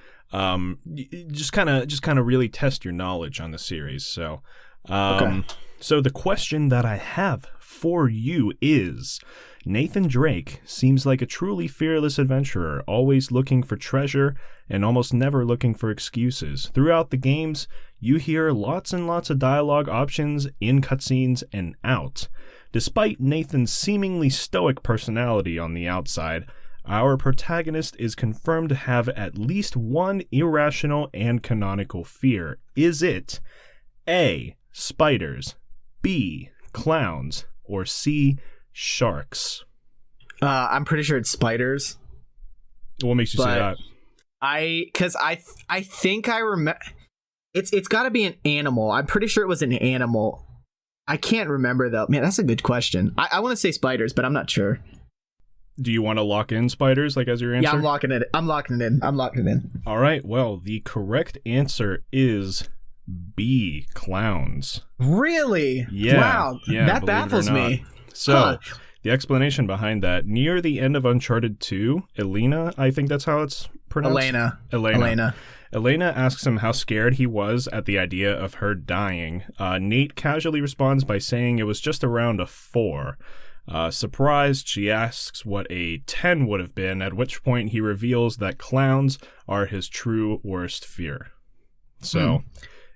just kind of really test your knowledge on the series. So so the question that I have for you is, Nathan Drake seems like a truly fearless adventurer, always looking for treasure and almost never looking for excuses. Throughout the games, you hear lots and lots of dialogue options in cutscenes and out. Despite Nathan's seemingly stoic personality on the outside, our protagonist is confirmed to have at least one irrational and canonical fear. Is it A, spiders, B, clowns, or C, sharks? I'm pretty sure it's spiders. What makes you say that? I think I remember. It's got to be an animal. I'm pretty sure it was an animal. I can't remember though. Man, that's a good question. I want to say spiders, but I'm not sure. Do you want to lock in spiders like as your answer? Yeah, I'm locking it in. All right. Well, the correct answer is B, clowns. Really? Yeah. Wow. Yeah, that baffles me. So, the explanation behind that, near the end of Uncharted 2, Elena, I think that's how it's pronounced. Elena asks him how scared he was at the idea of her dying. Nate casually responds by saying it was just around a 4. Surprised, she asks what a 10 would have been, at which point he reveals that clowns are his true worst fear. So,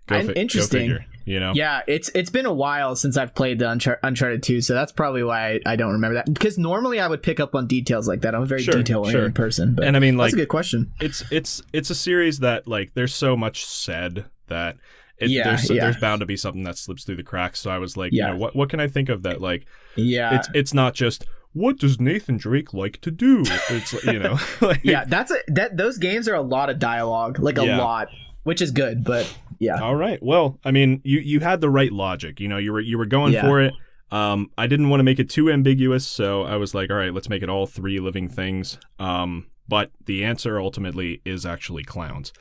interesting. Go figure, you know? Yeah, it's been a while since I've played the Uncharted 2, so that's probably why I don't remember that. Because normally I would pick up on details like that. I'm a very detail-oriented person. But and I mean, like, that's a good question. It's a series that, like, there's so much said that there's bound to be something that slips through the cracks. So I was like, you know, what can I think of that? Like, it's not just, what does Nathan Drake like to do? It's, you know, like, yeah, those games are a lot of dialogue, like a lot, which is good, but yeah. All right. Well, I mean, you had the right logic. You know, you were going for it. I didn't want to make it too ambiguous, so I was like, all right, let's make it all 3 living things. But the answer ultimately is actually clowns.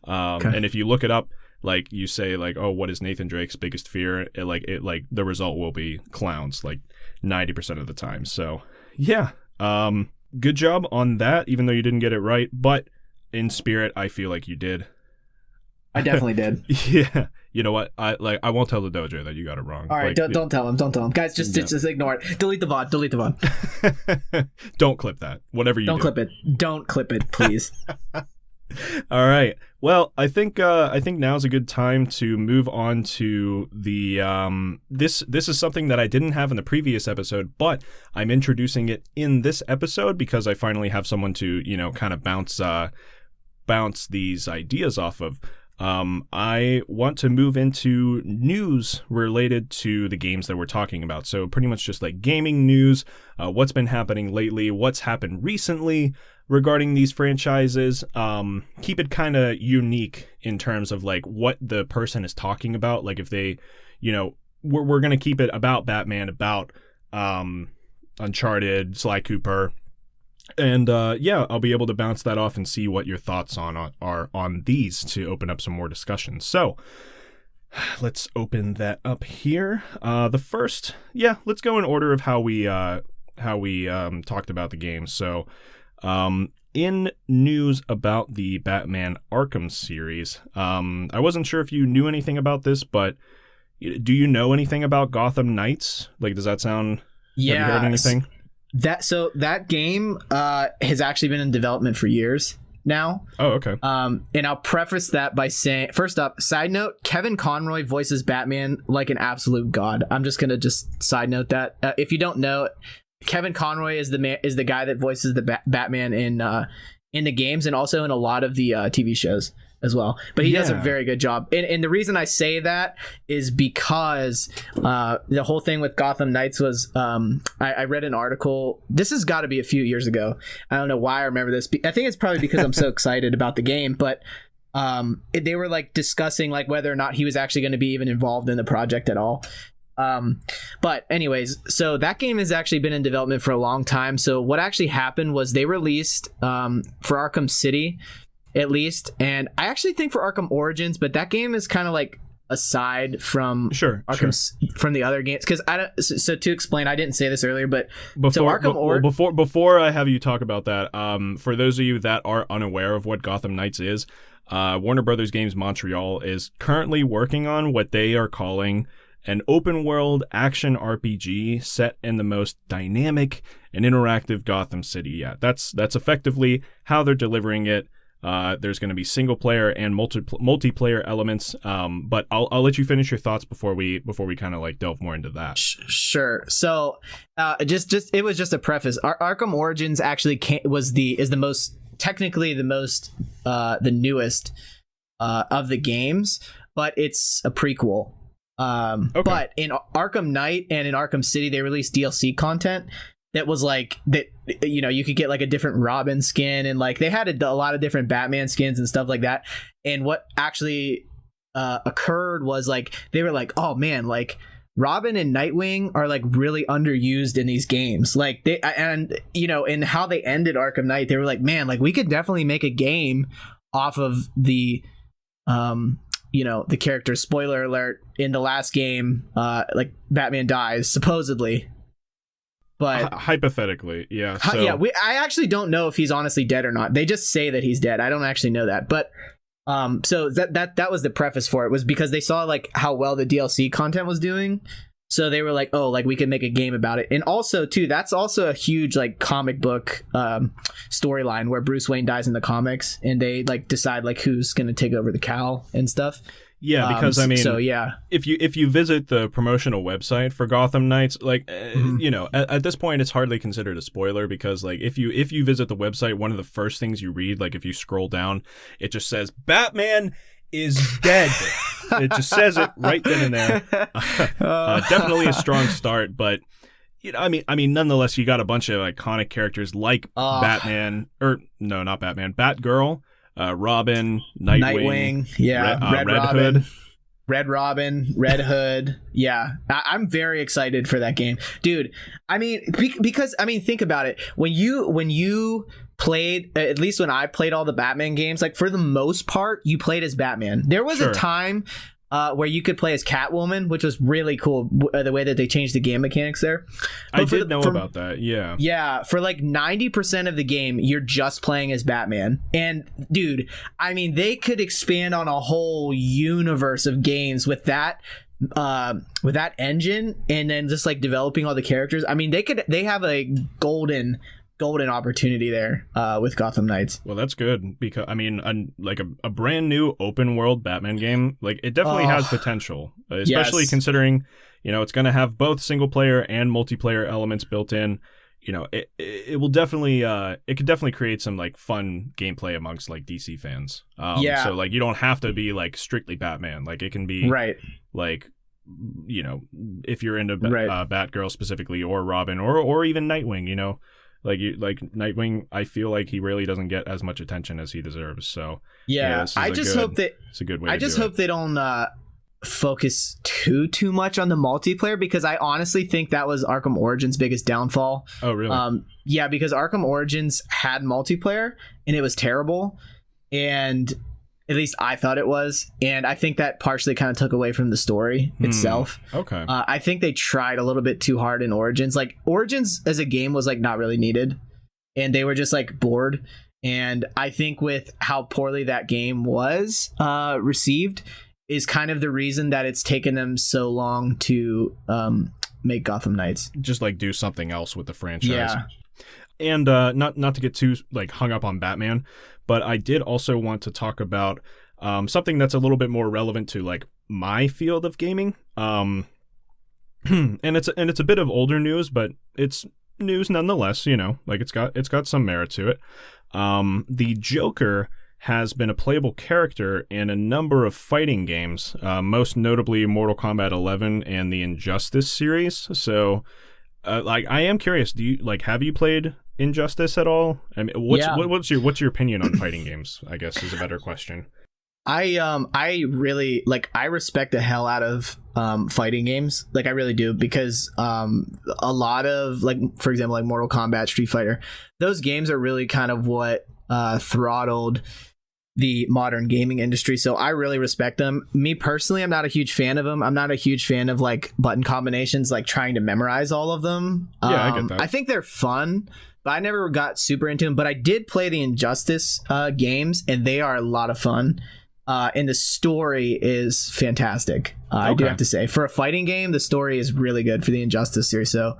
And if you look it up, like you say, like, oh, what is Nathan Drake's biggest fear? Like the result will be clowns, like 90% of the time. So yeah, good job on that, even though you didn't get it right. But in spirit, I feel like you did. I definitely did. Yeah. You know what? I won't tell the dojo that you got it wrong. All right, don't tell him. Don't tell him. Guys, just ignore it. Delete the VOD. Don't clip that. Whatever you do. Don't clip it. Don't clip it, please. All right. Well, I think now's a good time to move on to the this is something that I didn't have in the previous episode, but I'm introducing it in this episode because I finally have someone to, you know, kind of bounce these ideas off of. I want to move into news related to the games that we're talking about. So pretty much just like gaming news, what's been happening lately, what's happened recently regarding these franchises. Keep it kind of unique in terms of like what the person is talking about. Like if they, you know, we're going to keep it about Batman, about Uncharted, Sly Cooper. And I'll be able to bounce that off and see what your thoughts are on these to open up some more discussion. So let's open that up here. The first, let's go in order of how we talked about the game. So in news about the Batman Arkham series, I wasn't sure if you knew anything about this, but do you know anything about Gotham Knights? Like, does that sound? Yeah. Have you heard anything? That game has actually been in development for years now. Oh, okay. And I'll preface that by saying, first up, side note, Kevin Conroy voices Batman like an absolute god. I'm just gonna side note that. If you don't know, Kevin Conroy is the guy that voices the Batman in the games and also in a lot of the TV shows as well. But he does a very good job. And the reason I say that is because the whole thing with Gotham Knights was I read an article. This has got to be a few years ago. I don't know why I remember this. I think it's probably because I'm so excited about the game. But they were like discussing like whether or not he was actually going to be even involved in the project at all. But anyways, so that game has actually been in development for a long time. So what actually happened was they released for Arkham City, at least, and I actually think for Arkham Origins, but that game is kind of like aside from from the other games, because so to explain, I didn't say this earlier, but before I have you talk about that, for those of you that are unaware of what Gotham Knights is, Warner Brothers Games Montreal is currently working on what they are calling an open-world action RPG set in the most dynamic and interactive Gotham City yet. That's effectively how they're delivering it. There's going to be single-player and multiplayer elements, but I'll let you finish your thoughts before we kind of like delve more into that. Sure. So, it was just a preface. Arkham Origins actually is the most technically the newest of the games, but it's a prequel. Okay. But in Arkham Knight and in Arkham City, they released DLC content that was like that. You know, you could get like a different Robin skin, and like they had a lot of different Batman skins and stuff like that. And what actually occurred was like they were like, oh man, like Robin and Nightwing are like really underused in these games. Like and how they ended Arkham Knight, they were like, man, like we could definitely make a game off of the the character. Spoiler alert, in the last game, like Batman dies supposedly, but hypothetically, yeah. I actually don't know if he's honestly dead or not. They just say that he's dead. I don't actually know that, but so that was the preface for it, was because they saw like how well the DLC content was doing. So they were like, oh, like we could make a game about it. And also too, that's also a huge like comic book storyline where Bruce Wayne dies in the comics, and they like decide like who's going to take over the cowl and stuff. Yeah, because I mean, so yeah, if you visit the promotional website for Gotham Knights, like at this point it's hardly considered a spoiler, because like if you visit the website, one of the first things you read, like if you scroll down, it just says Batman is dead. It just says it right then and there. Definitely a strong start, but I mean, nonetheless, you got a bunch of iconic characters like Batman, or no, not Batman, Batgirl, Robin, Nightwing, Red Robin, Red Hood. Yeah, I'm very excited for that game, dude. I mean, because I mean, think about it. When you played, at least when I played all the Batman games, like for the most part, you played as Batman. There was a time where you could play as Catwoman, which was really cool, the way that they changed the game mechanics there. But I did know about that, yeah. Yeah, for like 90% of the game, you're just playing as Batman. And dude, I mean, they could expand on a whole universe of games with that engine, and then just like developing all the characters. I mean, they have a golden opportunity there with Gotham Knights. Well, that's good, because I mean, a brand new open world Batman game, like it definitely has potential, especially considering it's going to have both single player and multiplayer elements built in. It will definitely it could definitely create some like fun gameplay amongst like DC fans. So like you don't have to be like strictly Batman. Like it can be like if you're into Batgirl specifically, or Robin, or even Nightwing. Like Nightwing, I feel like he really doesn't get as much attention as he deserves. So I just hope that it's a good way. I just hope they don't focus too much on the multiplayer, because I honestly think that was Arkham Origins' biggest downfall. Oh, really? Yeah, because Arkham Origins had multiplayer and it was terrible, and at least I thought it was, and I think that partially kind of took away from the story itself. Okay. I think they tried a little bit too hard in Origins. Like Origins as a game was like not really needed, and they were just like bored. And I think with how poorly that game was received is kind of the reason that it's taken them so long to make Gotham Knights. Just like do something else with the franchise. Yeah. And not to get too like hung up on Batman, but I did also want to talk about something that's a little bit more relevant to like my field of gaming. And it's a bit of older news, but it's news nonetheless. Like it's got some merit to it. The Joker has been a playable character in a number of fighting games, most notably Mortal Kombat 11 and the Injustice series. So, I am curious. Have you played Injustice at all? I mean, what's your opinion on fighting games, I guess, is a better question. I really I respect the hell out of fighting games. Like I really do, because a lot of for example, like Mortal Kombat, Street Fighter, those games are really kind of what throttled the modern gaming industry. So I really respect them. Me personally, I'm not a huge fan of them. I'm not a huge fan of like button combinations, like trying to memorize all of them. Yeah, I get that. I think they're fun, but I never got super into them. But I did play the Injustice games, and they are a lot of fun. And the story is fantastic. I do Okay. have to say, for a fighting game, the story is really good for the Injustice series. So,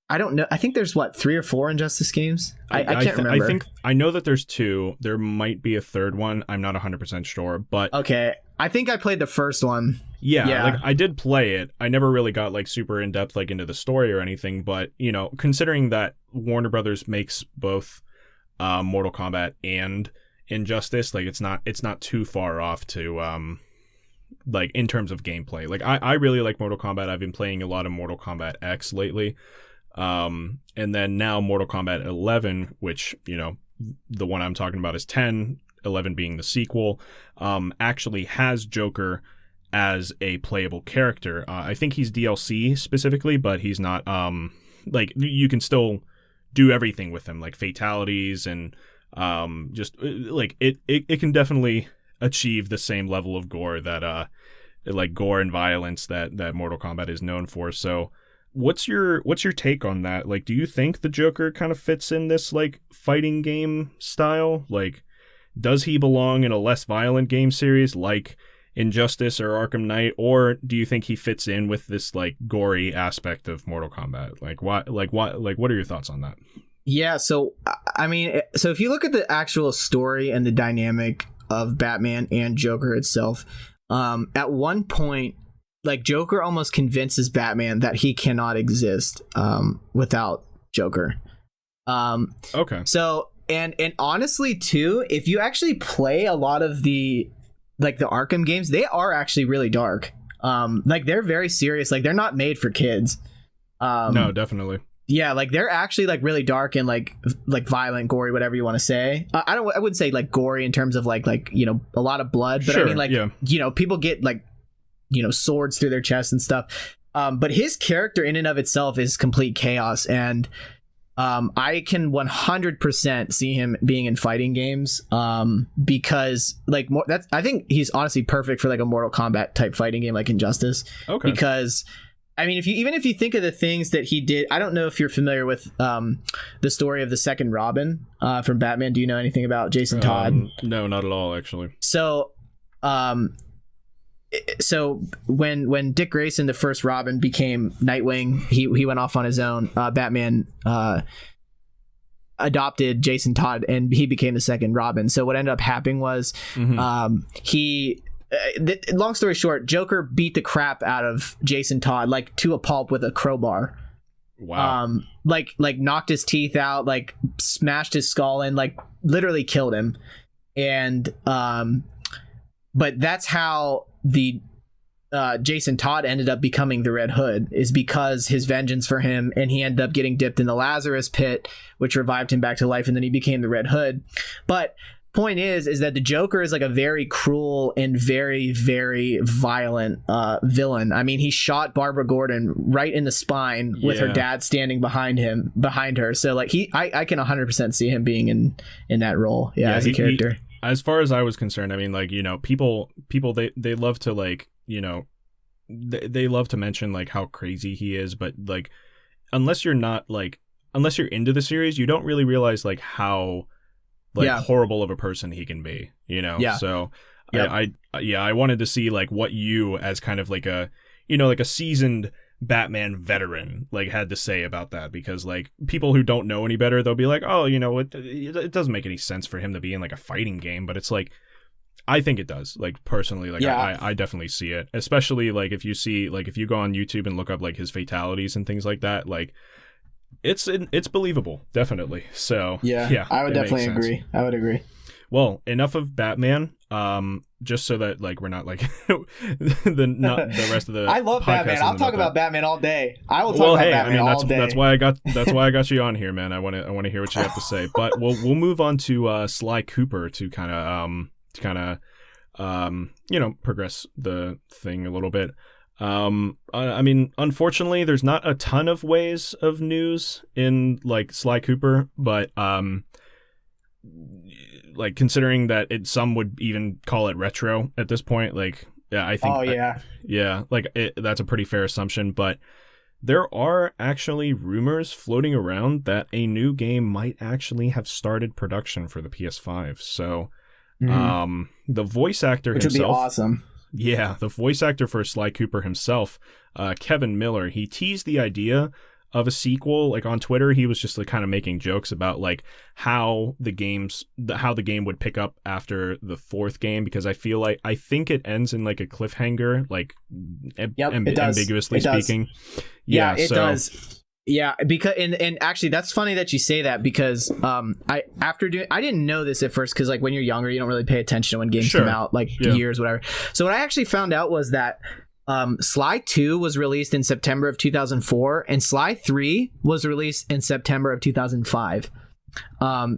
I don't know. I think there's 3 or 4 Injustice games. I can't remember. I know that there's 2. There might be a third one. I'm not 100% sure, but Okay, I think I played the first one. yeah, like I did play it. I never really got like super in depth like into the story or anything, but you know, considering that Warner Brothers makes both Mortal Kombat and Injustice, like it's not too far off to like in terms of gameplay. Like I really like Mortal Kombat. I've been playing a lot of Mortal Kombat X lately. And then now Mortal Kombat 11, which, you know, the one I'm talking about is 10, 11 being the sequel, actually has Joker as a playable character. I think he's DLC specifically, but he's not, like, you can still do everything with him, like fatalities and just, like, it can definitely achieve the same level of gore that, like, gore and violence that Mortal Kombat is known for, so... What's your take on that? Like, do you think the Joker kind of fits in this like fighting game style? Like, does he belong in a less violent game series like Injustice or Arkham Knight, or do you think he fits in with this like gory aspect of Mortal Kombat? Like, what are your thoughts on that? Yeah, so I mean, so if you look at the actual story and the dynamic of Batman and Joker itself, at one point, like Joker almost convinces Batman that he cannot exist without Joker. Okay. So and honestly too, if you actually play a lot of the Arkham games, they are actually really dark. Like they're very serious. Like they're not made for kids. No, definitely. Yeah, like they're actually like really dark and like violent, gory, whatever you want to say. I wouldn't say like gory in terms of like you know a lot of blood, but sure, I mean like yeah. you know people get like you know swords through their chests and stuff. But his character in and of itself is complete chaos, and I can 100% see him being in fighting games because like I think he's honestly perfect for like a Mortal Kombat type fighting game like Injustice. Okay. Because I mean, if you think of the things that he did, I don't know if you're familiar with the story of the second Robin from Batman. Do you know anything about Jason Todd? No, not at all, actually. So when Dick Grayson, the first Robin, became Nightwing, he went off on his own. Batman adopted Jason Todd, and he became the second Robin. So what ended up happening was he. Long story short, Joker beat the crap out of Jason Todd, like to a pulp with a crowbar. Wow. Like knocked his teeth out, like smashed his skull in, like literally killed him. And but that's how the Jason Todd ended up becoming the Red Hood, is because his vengeance for him, and he ended up getting dipped in the Lazarus pit, which revived him back to life, and then he became the Red Hood. But point is that the Joker is like a very cruel and very, very violent villain. I mean, he shot Barbara Gordon right in the spine with her dad standing behind her. So like I can 100% see him being in that role. As a character. As far as I was concerned, I mean, like, you know, people they love to like, you know, they love to mention like how crazy he is, but like unless you're into the series, you don't really realize like how horrible of a person he can be, you know? Yeah. So I wanted to see like what you as kind of like a, you know, like a seasoned Batman veteran like had to say about that, because like people who don't know any better, they'll be like, oh, you know, it doesn't make any sense for him to be in like a fighting game, but it's like, I think it does, like personally, like I definitely see it, especially like if you go on YouTube and look up like his fatalities and things like that, like it's believable, definitely. So yeah, I would definitely agree. I would agree. Well, enough of Batman. Just so that like we're not like the rest of the. I love Batman. I'll talk about Batman all day. I will talk about Batman all day. That's why I got you on here, man. I want to hear what you have to say. But we'll move on to Sly Cooper to kind of you know, progress the thing a little bit. I mean, unfortunately, there's not a ton of ways of news in like Sly Cooper, but like considering that some would even call it retro at this point, like I think that's a pretty fair assumption. But there are actually rumors floating around that a new game might actually have started production for the PS5. So The voice actor Which himself, would be awesome. Yeah, the voice actor for Sly Cooper himself, Kevin Miller, he teased the idea of a sequel. Like on Twitter, he was just like kind of making jokes about like how the game would pick up after the fourth game, because I think it ends in like a cliffhanger, like ambiguously speaking. Yeah, it does. Yeah, because and actually that's funny that you say that, because I didn't know this at first, because like when you're younger you don't really pay attention to when games come out, like years, whatever. So what I actually found out was that Sly 2 was released in September of 2004 and Sly 3 was released in September of 2005.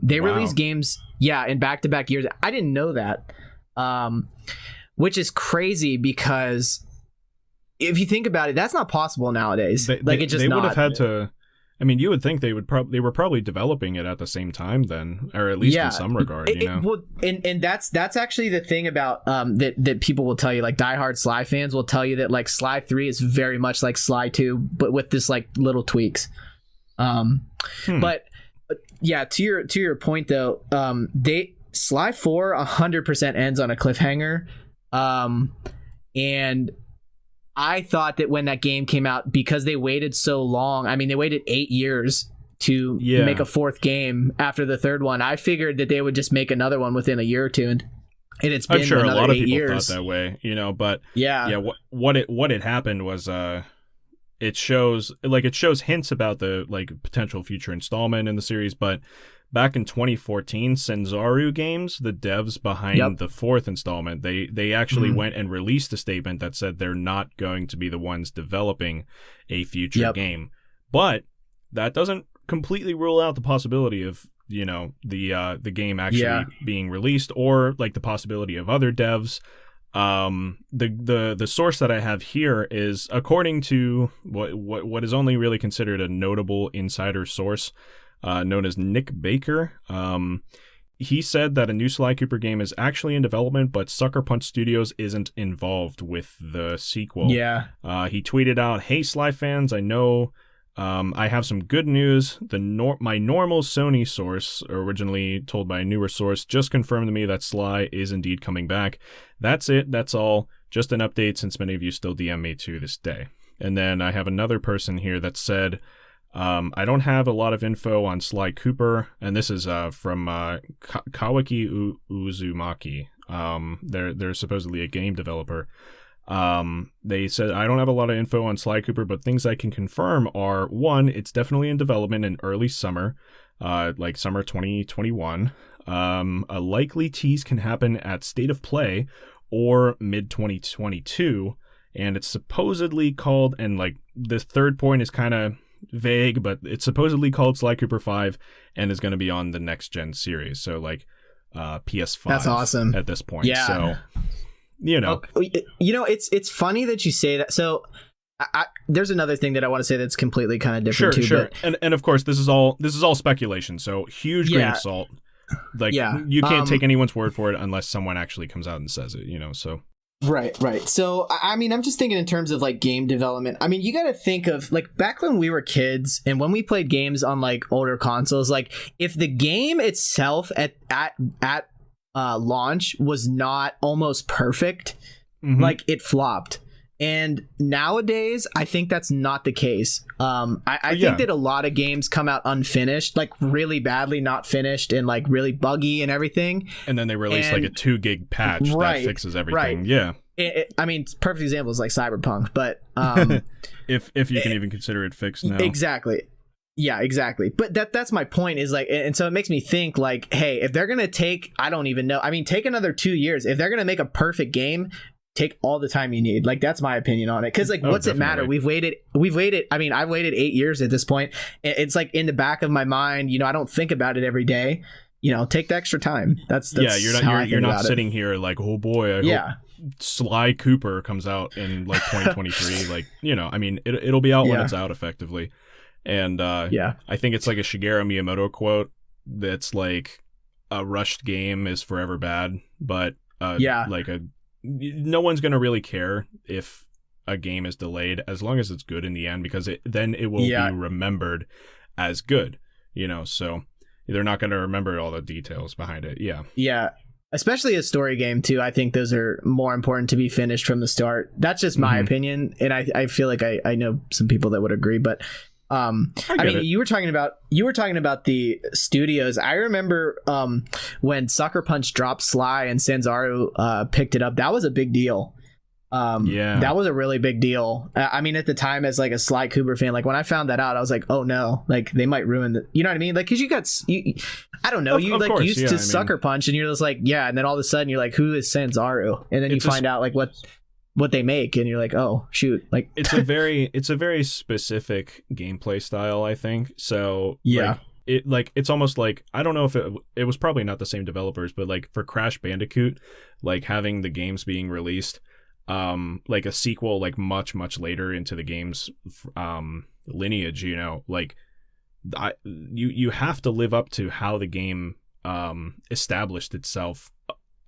They released games in back-to-back years. I didn't know that, which is crazy, because if you think about it, that's not possible nowadays. They would have had to. I mean, you would think they were probably developing it at the same time then, or at least in some regard. And that's actually the thing about that people will tell you, like diehard Sly fans will tell you that like Sly 3 is very much like Sly 2, but with this like little tweaks. But yeah, to your point though, Sly 4 100% ends on a cliffhanger, and I thought that when that game came out, because they waited so long, I mean, they waited 8 years to make a fourth game after the third one. I figured that they would just make another one within a year or two, and it's been another 8 years. I'm sure a lot of people thought that way, but what had happened was it shows hints about the like potential future installment in the series, but back in 2014, Senzaru Games, the devs behind the fourth installment, they actually went and released a statement that said they're not going to be the ones developing a future game. But that doesn't completely rule out the possibility of, the game actually being released, or like the possibility of other devs. The source that I have here is, according to what is only really considered a notable insider source, known as Nick Baker. He said that a new Sly Cooper game is actually in development, but Sucker Punch Studios isn't involved with the sequel. He tweeted out, "Hey Sly fans, I know I have some good news. My normal Sony source, originally told by a newer source, just confirmed to me that Sly is indeed coming back. That's it. That's all. Just an update, since many of you still DM me to this day." And then I have another person here that said, I don't have a lot of info on Sly Cooper, and this is from Kawaki Uzumaki. They're supposedly a game developer. They said, "I don't have a lot of info on Sly Cooper, but things I can confirm are, one, it's definitely in development in early summer, like summer 2021. A likely tease can happen at State of Play or mid 2022, and it's supposedly called," and like this third point is kind of vague, but it's supposedly called Sly Cooper 5 and is going to be on the next gen series, so like PS5. That's awesome at this point. So it's funny that you say that. So there's another thing that I want to say that's completely kind of different too. Sure. And of course this is all speculation, so huge grain of salt. Like you can't take anyone's word for it unless someone actually comes out and says it, so Right. So, I mean, I'm just thinking in terms of like game development. I mean, you got to think of like back when we were kids and when we played games on like older consoles, like if the game itself at launch was not almost perfect, like it flopped. And nowadays, I think that's not the case. I think that a lot of games come out unfinished, like really badly not finished and like really buggy and everything. And then they release like a 2 gig patch that fixes everything. Yeah. I mean, perfect example is like Cyberpunk, but if you can even consider it fixed now. Exactly. Yeah, exactly. But that's my point, is like, and so it makes me think like, hey, if they're going to take, I don't even know. I mean, take another 2 years. If they're going to make a perfect game, take all the time you need. Like, that's my opinion on it. Because like, what's definitely. It matter? We've waited. I mean, I've waited 8 years at this point. It's like in the back of my mind, I don't think about it every day. Take the extra time. That's you're not sitting here like, oh boy, I hope Sly Cooper comes out in like 2023. Like, I mean, it'll be out when it's out effectively. And I think it's like a Shigeru Miyamoto quote that's like, a rushed game is forever bad, but like no one's going to really care if a game is delayed as long as it's good in the end, because then it will be remembered as good, so they're not going to remember all the details behind it. Yeah. especially a story game too. I think those are more important to be finished from the start. That's just my opinion, and I feel like I know some people that would agree, but I mean, you were talking about the studios. I remember when Sucker Punch dropped Sly and Sanzaru picked it up. That was a big deal. That was a really big deal. I mean, at the time, as like a Sly Cooper fan, like when I found that out, I was like, oh no, like they might ruin the, you know what I mean? Like, cause I don't know, you like course, used to Sucker Punch, and you're just like, yeah, and then all of a sudden you're like, who is Sanzaru? And then you find out like what they make, and you're like, oh shoot, like it's a very specific gameplay style, I think. So yeah. It's almost like, I don't know if it was probably not the same developers, but like for Crash Bandicoot, like having the games being released like a sequel like much later into the game's lineage, you know, like you have to live up to how the game established itself,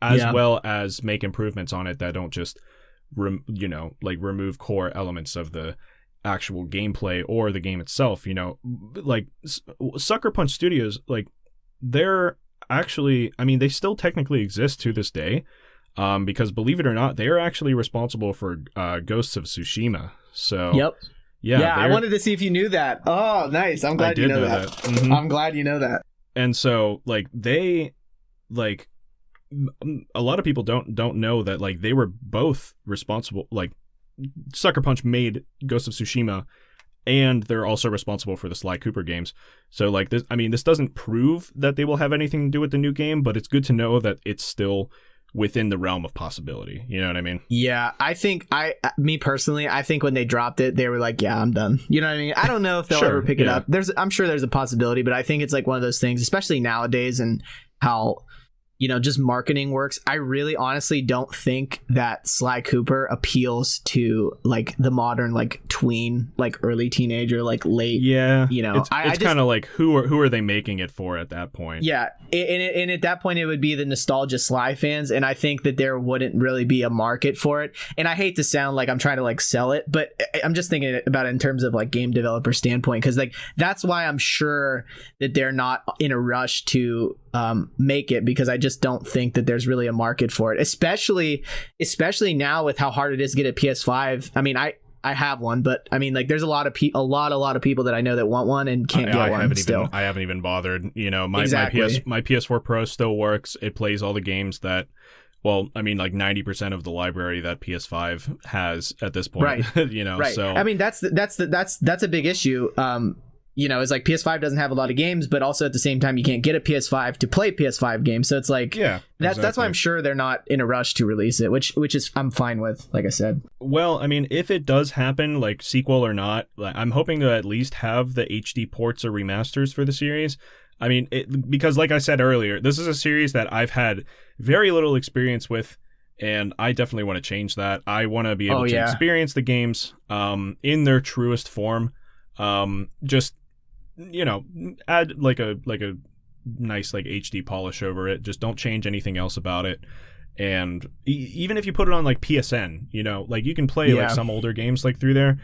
as well as make improvements on it that don't just remove core elements of the actual gameplay or the game itself. You know, like Sucker Punch Studios, like they're actually, I mean, they still technically exist to this day. Because believe it or not, they are actually responsible for Ghosts of Tsushima. So yeah, I wanted to see if you knew that. Oh, nice. I'm glad you know that. Mm-hmm. I'm glad you know that. And so like they, like a lot of people don't know that like they were both responsible. Like Sucker Punch made Ghosts of Tsushima, and they're also responsible for the Sly Cooper games. So like this, I mean, this doesn't prove that they will have anything to do with the new game, but it's good to know that it's still within the realm of possibility. You know what I mean? Yeah, I think me personally, I think when they dropped it, they were like, yeah, I'm done. You know what I mean? I don't know if they'll ever pick it up. I'm sure there's a possibility, but I think it's like one of those things, especially nowadays and how, you know, just marketing works. I really honestly don't think that Sly Cooper appeals to like the modern, like tween, like early teenager, like late. Yeah, you know, it's kind of like who are they making it for at that point? Yeah, and at that point it would be the nostalgia Sly fans, and I think that there wouldn't really be a market for it. And I hate to sound like I'm trying to like sell it, but I'm just thinking about it in terms of like game developer standpoint, because like that's why I'm sure that they're not in a rush to make it, because I just don't think that there's really a market for it, especially now with how hard it is to get a PS5. I mean, I have one, but I mean, like, there's a lot of people that I know that want one and can't get one still. I haven't even bothered. You know, my exactly. my PS4 Pro still works. It plays all the games that, well, I mean, like 90% of the library that PS5 has at this point. Right. You know, right. so I mean, that's a big issue. You know, it's like PS5 doesn't have a lot of games, but also at the same time, you can't get a PS5 to play PS5 games. So it's like, that's why I'm sure they're not in a rush to release it, which is I'm fine with, like I said. Well, I mean, if it does happen, like sequel or not, like, I'm hoping to at least have the HD ports or remasters for the series. I mean, because like I said earlier, this is a series that I've had very little experience with, and I definitely want to change that. I want to be able to experience the games in their truest form. Just, you know, add like a nice like HD polish over it. Just don't change anything else about it. And even if you put it on like PSN, you know, like you can play like some older games like through there.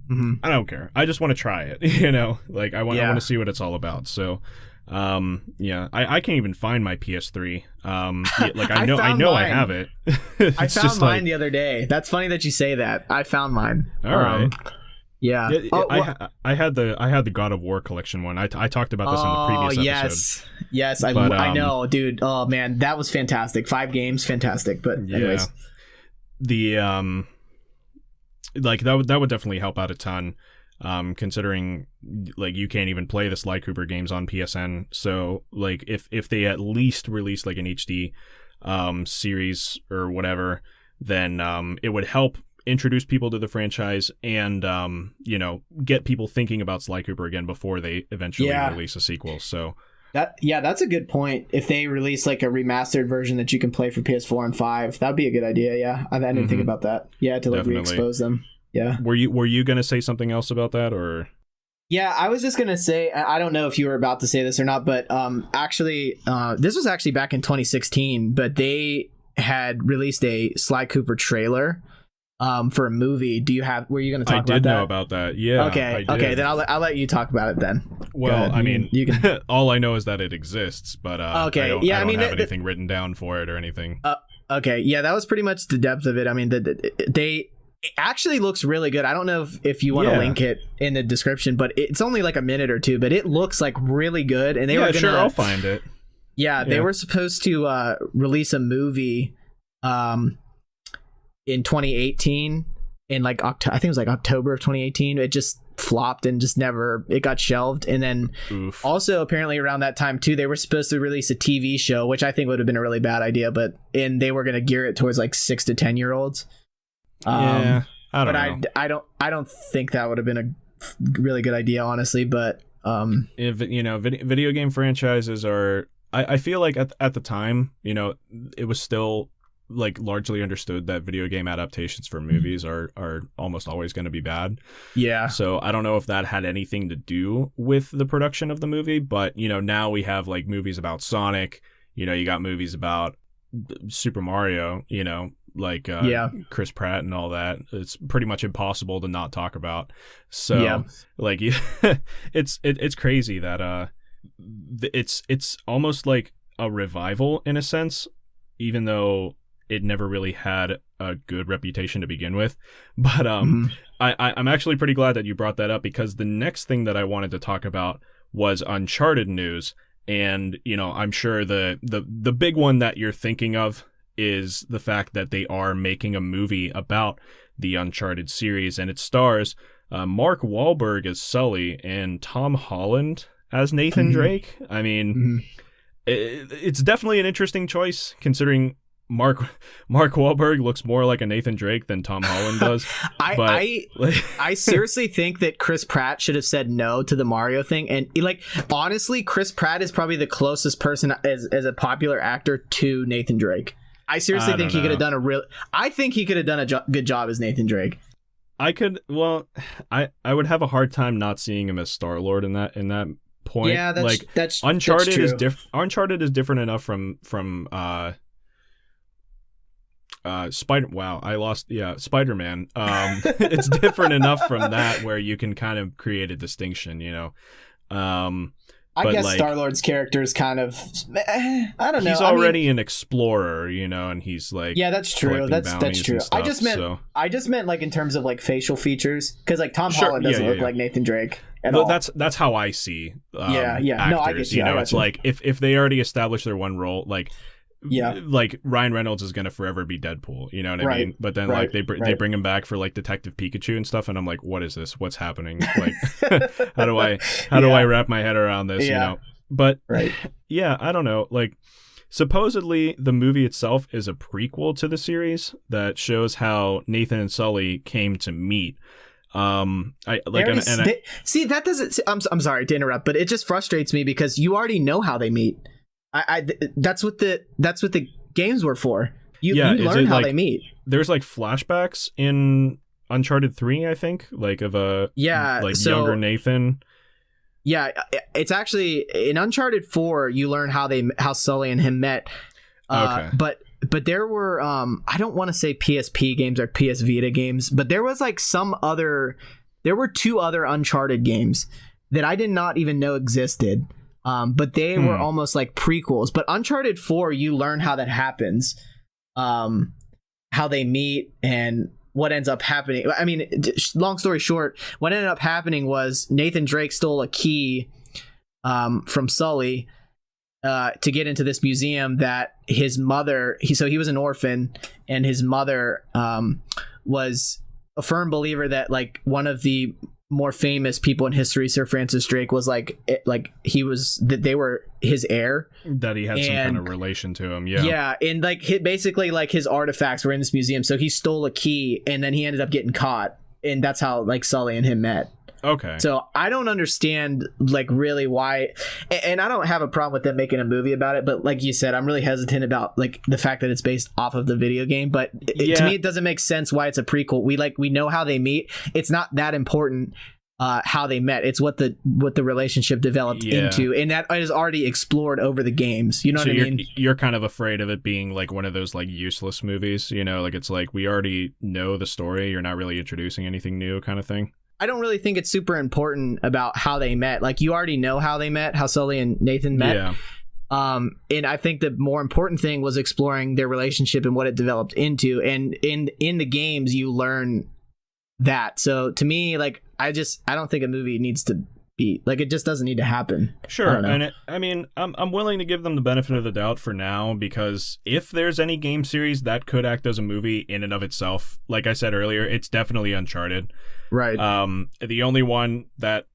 Mm-hmm. I don't care. I just want to try it. You know, like I want to see what it's all about. So, I can't even find my PS3. Like I know I have it. I found mine the other day. That's funny that you say that. I found mine. All right. Yeah. I had the God of War collection one. I talked about this in the previous episode. Yes. I know, dude. Oh man, that was fantastic. 5 games, fantastic. But anyways, the like that would definitely help out a ton. Considering like you can't even play the Sly Cooper games on PSN. So like if they at least release like an HD series or whatever, then it would help introduce people to the franchise and you know, get people thinking about Sly Cooper again before they eventually release a sequel. So that's a good point. If they release like a remastered version that you can play for PS4 and 5, that'd be a good idea. Yeah, I didn't think about that. Yeah, to like re-expose them. Yeah. Were you gonna say something else about that, or? Yeah, I was just gonna say, I don't know if you were about to say this or not, but actually, this was actually back in 2016, but they had released a Sly Cooper trailer. for a movie. Were you going to talk about that? I did know about that. Yeah. Okay. Then I'll let you talk about it then. Well, I mean, you can. All I know is that it exists, but I don't have anything written down for it or anything. Okay. Yeah, that was pretty much the depth of it. I mean, it actually looks really good. I don't know if you want to link it in the description, but it's only like a minute or two, but it looks like really good. And I'll find it. Yeah, they were supposed to release a movie in 2018 in like I think it was like October of 2018. It just flopped and it got shelved. And then also apparently around that time too, they were supposed to release a TV show, which I think would have been a really bad idea, and they were going to gear it towards like 6 to 10 year olds. I don't know. I don't think that would have been a really good idea, honestly, but if video game franchises are, I feel like at the time, it was still like largely understood that video game adaptations for movies are almost always going to be bad. Yeah. So I don't know if that had anything to do with the production of the movie, but now we have like movies about Sonic, you got movies about Super Mario, like Chris Pratt and all that. It's pretty much impossible to not talk about. So like it's crazy that it's almost like a revival in a sense, even though it never really had a good reputation to begin with. But I'm actually pretty glad that you brought that up, because the next thing that I wanted to talk about was Uncharted news. And, I'm sure the big one that you're thinking of is the fact that they are making a movie about the Uncharted series, and it stars Mark Wahlberg as Sully and Tom Holland as Nathan Drake. I mean, it's definitely an interesting choice, considering Mark Wahlberg looks more like a Nathan Drake than Tom Holland does. I seriously think that Chris Pratt should have said no to the Mario thing. And like, honestly, Chris Pratt is probably the closest person as a popular actor to Nathan Drake. I seriously think he could have done a good job as Nathan Drake. I would have a hard time not seeing him as Star-Lord in that point. Yeah, that's Uncharted is different. Uncharted is different enough from Spider-Man. It's different enough from that where you can kind of create a distinction, I guess Star-Lord's character is kind of, I don't know. He's already an explorer, and he's like, yeah, that's true. That's true. Stuff, I just meant like in terms of like facial features, because like Tom Holland doesn't look like Nathan Drake at all. That's how I see. Actors, No, I get you. It's like if they already established their one role, like. Yeah, like Ryan Reynolds is gonna forever be Deadpool, you know what I mean? But then like they bring him back for like Detective Pikachu and stuff, and I'm like, what is this? What's happening? Like, how do I wrap my head around this? But yeah, I don't know. Like, supposedly the movie itself is a prequel to the series that shows how Nathan and Sully came to meet. See, that doesn't. I'm sorry to interrupt, but it just frustrates me because you already know how they meet. That's what the games were for. You learn how they meet. There's like flashbacks in Uncharted 3, I think, like of younger Nathan. Yeah, it's actually in Uncharted 4. You learn how Sully and him met. Okay. But there were I don't want to say PSP games or PS Vita games, but there was like there were 2 other Uncharted games that I did not even know existed. But they were almost like prequels. But Uncharted 4, you learn how that happens, how they meet, and what ends up happening. I mean, long story short, what ended up happening was Nathan Drake stole a key from Sully to get into this museum that his mother. He was an orphan, and his mother was a firm believer that like one of the more famous people in history, Sir Francis Drake, was they were his heir, that he had some kind of relation to him. And like basically like his artifacts were in this museum, so he stole a key and then he ended up getting caught, and that's how like Sully and him met. Okay. So I don't understand like really why, and I don't have a problem with them making a movie about it, but like you said, I'm really hesitant about like the fact that it's based off of the video game. But to me, it doesn't make sense why it's a prequel. We know how they meet. It's not that important. how they met. It's what the relationship developed into, and that is already explored over the games. You know what I mean? You're kind of afraid of it being like one of those like useless movies, you know, like it's like we already know the story. You're not really introducing anything new, kind of thing. I don't really think it's super important about how they met. Like you already know how they met, how Sully and Nathan met. Yeah. And I think the more important thing was exploring their relationship and what it developed into. And in the games, you learn that. So to me, like I don't think a movie needs to be like, it just doesn't need to happen. Sure. And I'm willing to give them the benefit of the doubt for now, because if there's any game series that could act as a movie in and of itself, like I said earlier, it's definitely Uncharted. Right. The only one that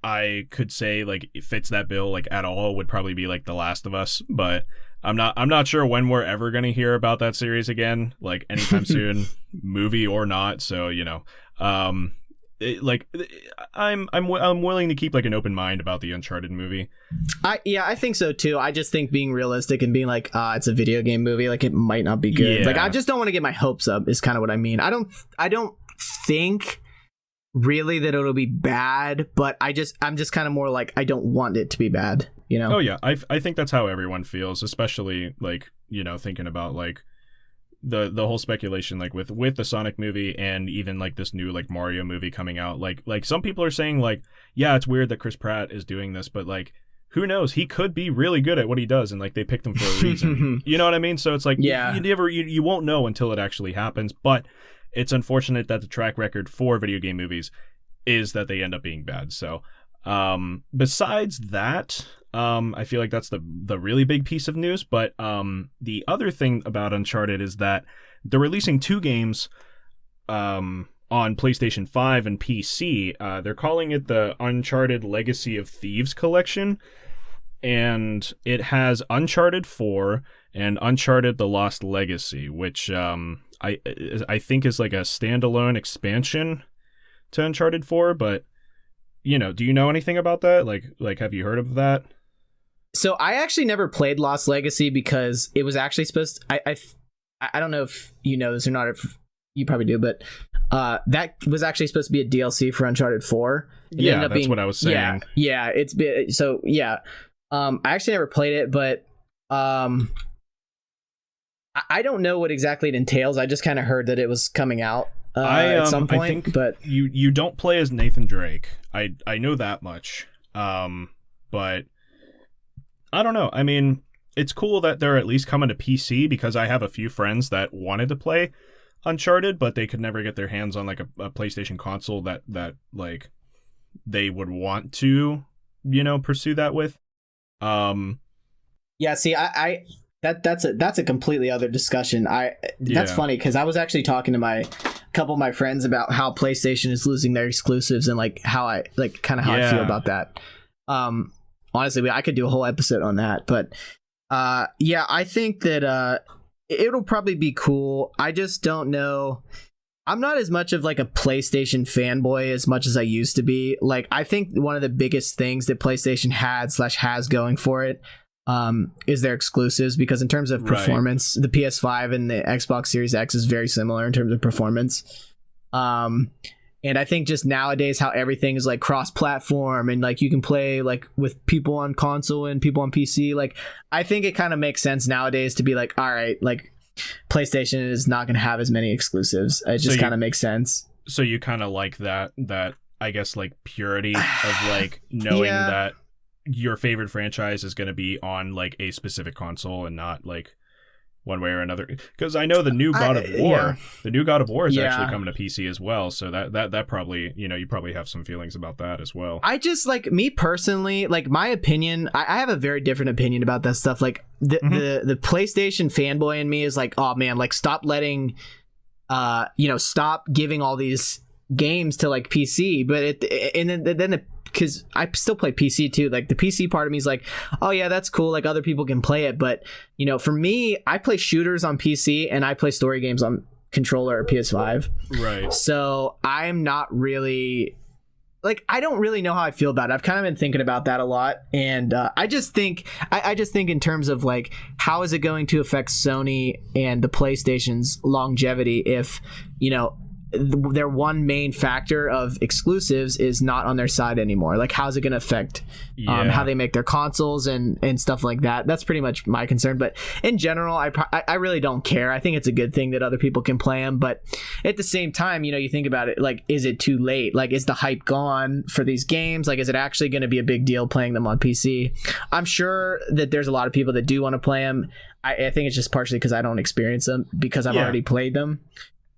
I could say like fits that bill like at all would probably be like The Last of Us, but I'm not sure when we're ever going to hear about that series again, like anytime soon, movie or not. So, you know, I'm willing to keep like an open mind about the Uncharted movie. I think so too. I just think being realistic and being like, it's a video game movie, like it might not be good. Yeah. Like I just don't want to get my hopes up is kind of what I mean. I don't think really that it'll be bad, but I'm just kind of more like I don't want it to be bad, you know? Oh yeah, I think that's how everyone feels, especially like, you know, thinking about like the whole speculation like with the Sonic movie and even like this new like Mario movie coming out. Like some people are saying like, yeah, it's weird that Chris Pratt is doing this, but like who knows, he could be really good at what he does, and like they picked him for a reason. You know what I mean? So it's like, yeah, you won't know until it actually happens. But it's unfortunate that the track record for video game movies is that they end up being bad. So besides that, I feel like that's the really big piece of news. But the other thing about Uncharted is that they're releasing 2 games on PlayStation 5 and PC. They're calling it the Uncharted Legacy of Thieves Collection. And it has Uncharted 4 and Uncharted The Lost Legacy, which I think is like a standalone expansion to Uncharted 4, but you know, do you know anything about that? Like have you heard of that? So I actually never played Lost Legacy because it was actually supposed to, I don't know if you know this or not, if you probably do, but that was actually supposed to be a DLC for Uncharted 4. Yeah, that's what I was saying. Yeah, it's been, so yeah. I actually never played it, but I don't know what exactly it entails. I just kind of heard that it was coming out at some point. I think but you don't play as Nathan Drake. I know that much. But I don't know. I mean, it's cool that they're at least coming to PC, because I have a few friends that wanted to play Uncharted, but they could never get their hands on like a PlayStation console that like they would want to, you know, pursue that with. Yeah, see, I that's a completely other discussion. That's funny, because I was actually talking to a couple of my friends about how PlayStation is losing their exclusives and like how I feel about that. Honestly, I could do a whole episode on that, but yeah, I think that it'll probably be cool. I just don't know. I'm not as much of like a PlayStation fanboy as much as I used to be. Like, I think one of the biggest things that PlayStation has going for it is their exclusives, because in terms of performance, the PS5 and the Xbox Series X is very similar in terms of performance. And I think just nowadays how everything is like cross-platform and like you can play like with people on console and people on PC, like I think it kind of makes sense nowadays to be like, all right, like PlayStation is not going to have as many exclusives. It just kind of makes sense. So you kind of like that I guess like purity of like knowing that your favorite franchise is going to be on like a specific console and not like one way or another, because I know the new God of War, is actually coming to PC as well. So that probably, you know, you probably have some feelings about that as well. I just like, me personally, like my opinion, I have a very different opinion about that stuff. Like the PlayStation fanboy in me is like, oh man, like stop letting, stop giving all these games to like PC. But then because I still play PC too. Like the PC part of me is like, oh yeah, that's cool. Like other people can play it. But, you know, for me, I play shooters on PC and I play story games on controller or PS5. Right. So I'm not really like, I don't really know how I feel about it. I've kind of been thinking about that a lot. And I just think in terms of like, how is it going to affect Sony and the PlayStation's longevity if, you know, their one main factor of exclusives is not on their side anymore. Like, how's it going to affect how they make their consoles and stuff like that? That's pretty much my concern. But in general, I really don't care. I think it's a good thing that other people can play them. But at the same time, you know, you think about it, like, is it too late? Like, is the hype gone for these games? Like, is it actually going to be a big deal playing them on PC? I'm sure that there's a lot of people that do want to play them. I think it's just partially because I don't experience them because I've already played them.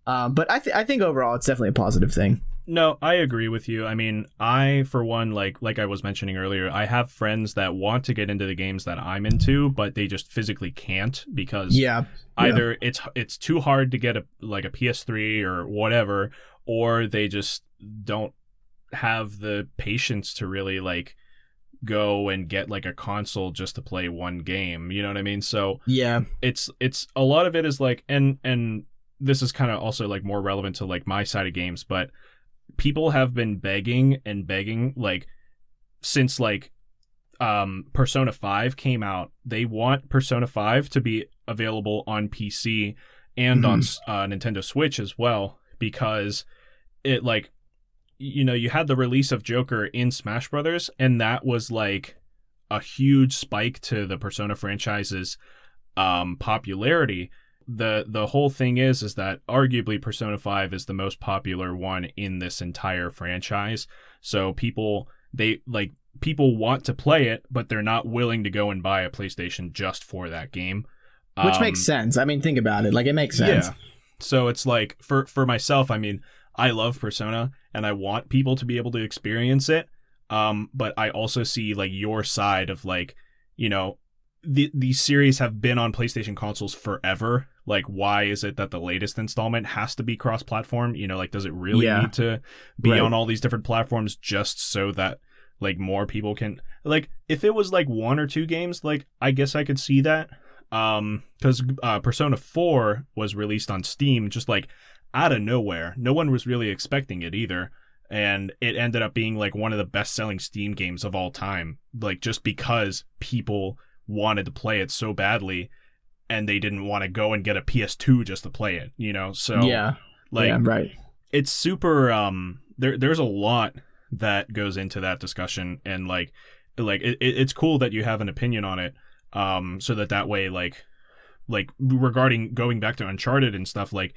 But I think overall it's definitely a positive thing. No, I agree with you. I mean, I, for one, like I was mentioning earlier, I have friends that want to get into the games that I'm into, but they just physically can't because either it's too hard to get a PS3 or whatever, or they just don't have the patience to really like go and get like a console just to play one game. You know what I mean? So it's a lot of it is like, and this is kind of also like more relevant to like my side of games, but people have been begging like since like Persona 5 came out. They want Persona 5 to be available on PC and on Nintendo Switch as well, because it, like, you know, you had the release of Joker in Smash Brothers, and that was like a huge spike to the Persona franchise's popularity. The whole thing is that arguably Persona 5 is the most popular one in this entire franchise. So people want to play it, but they're not willing to go and buy a PlayStation just for that game. Which makes sense. I mean, think about it. Like, it makes sense. Yeah. So it's like, for myself, I mean, I love Persona and I want people to be able to experience it. But I also see like your side of like, you know, these series have been on PlayStation consoles forever. Like, why is it that the latest installment has to be cross-platform? You know, like, does it really need to be on all these different platforms just so that like more people can, like, if it was like one or two games, like, I guess I could see that. Because Persona 4 was released on Steam just like out of nowhere. No one was really expecting it either. And it ended up being like one of the best-selling Steam games of all time. Like, just because people wanted to play it so badly and they didn't want to go and get a PS2 just to play it, you know? So it's super, there's a lot that goes into that discussion, and like it's cool that you have an opinion on it. So that way, like regarding going back to Uncharted and stuff, like,